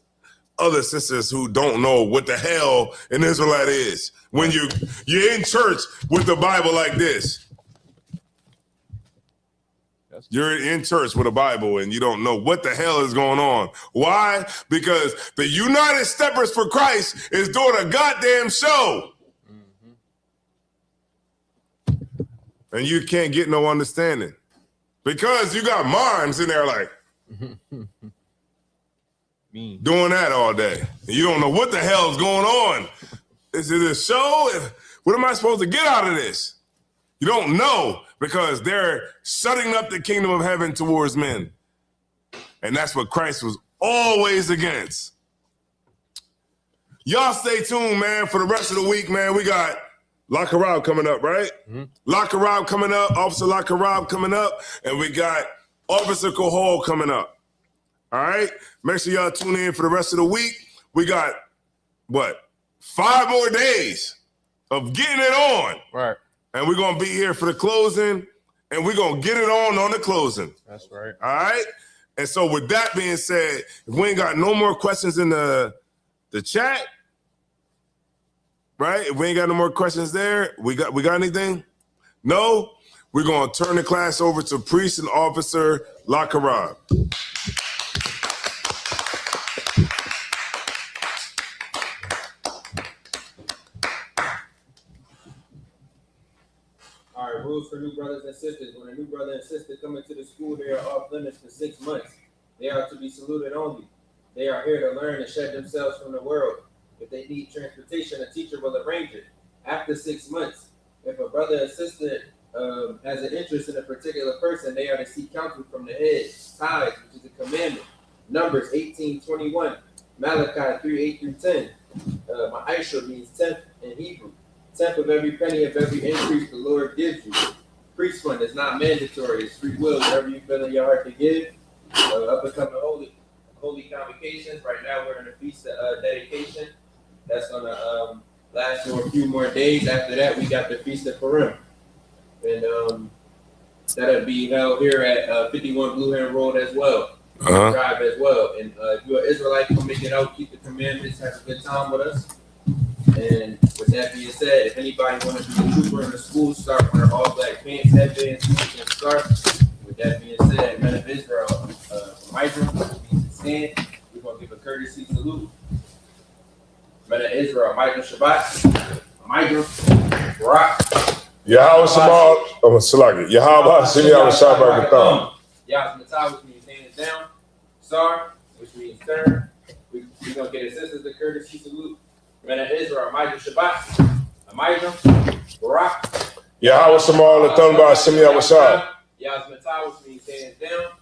other sisters who don't know what the hell an Israelite is. When you're in church with the Bible like this. You're in church with a Bible and you don't know what the hell is going on. Why? Because the United Steppers for Christ is doing a goddamn show. And you can't get no understanding. Because you got moms in there like doing that all day. And you don't know what the hell is going on. Is it a show? What am I supposed to get out of this? You don't know. Because they're shutting up the kingdom of heaven towards men. And that's what Christ was always against. Y'all stay tuned, man, for the rest of the week, man. We got Lakarab coming up, right? Lakarab coming up, Officer Lakarab coming up, and we got Officer Kohol coming up. All right? Make sure y'all tune in for the rest of the week. We got, 5 more days of getting it on. Right. And we're going to be here for the closing, and we're going to get it on the closing. That's right. All right? And so with that being said, if we ain't got no more questions in the chat, right? If we ain't got no more questions there, we got anything? No? We're going to turn the class over to Priest and Officer Lakarab. Rules for new brothers and sisters. When a new brother and sister come into the school, they are off limits for 6 months. They are to be saluted only. They are here to learn and shed themselves from the world. If they need transportation, a teacher will arrange it. After 6 months, if a brother or sister has an interest in a particular person, they are to seek counsel from the head. Tithes, which is a commandment. Numbers 18:21. Malachi 3:8-10. Ma'aisha means 10th in Hebrew. 10th of every penny of every increase the Lord gives you. Priest fund is not mandatory. It's free will. Whatever you feel in your heart to give. Up and coming holy convocations. Right now we're in the feast of dedication. That's gonna last for a few more days. After that, we got the feast of Purim, and that'll be held here at 51 Blue Hen Road as well. Drive as well. And if you're an Israelite, come make it out. Keep the commandments. Have a good time with us. And with that being said, if anybody want to be a trooper in the school, start wearing all black pants, headbands, boots, and scarf. With that being said, men of Israel, Mydra, stand. We're going to give a courtesy salute. Men of Israel, Mydra Shabbat, Mydra, Barak. Yahweh Shamal, Salaki. Yahweh Hashem Shabbat Gatham. Yahweh Matah, which means hands down. Sar, which means turn. We're going to get a sisters a courtesy salute. Men of Israel, Mydra Shabbat, Mydra, Barak. Yahweh Shamal, the Thunbar, Hashem Yahweh Shah. Yahweh Matah, which means hands down.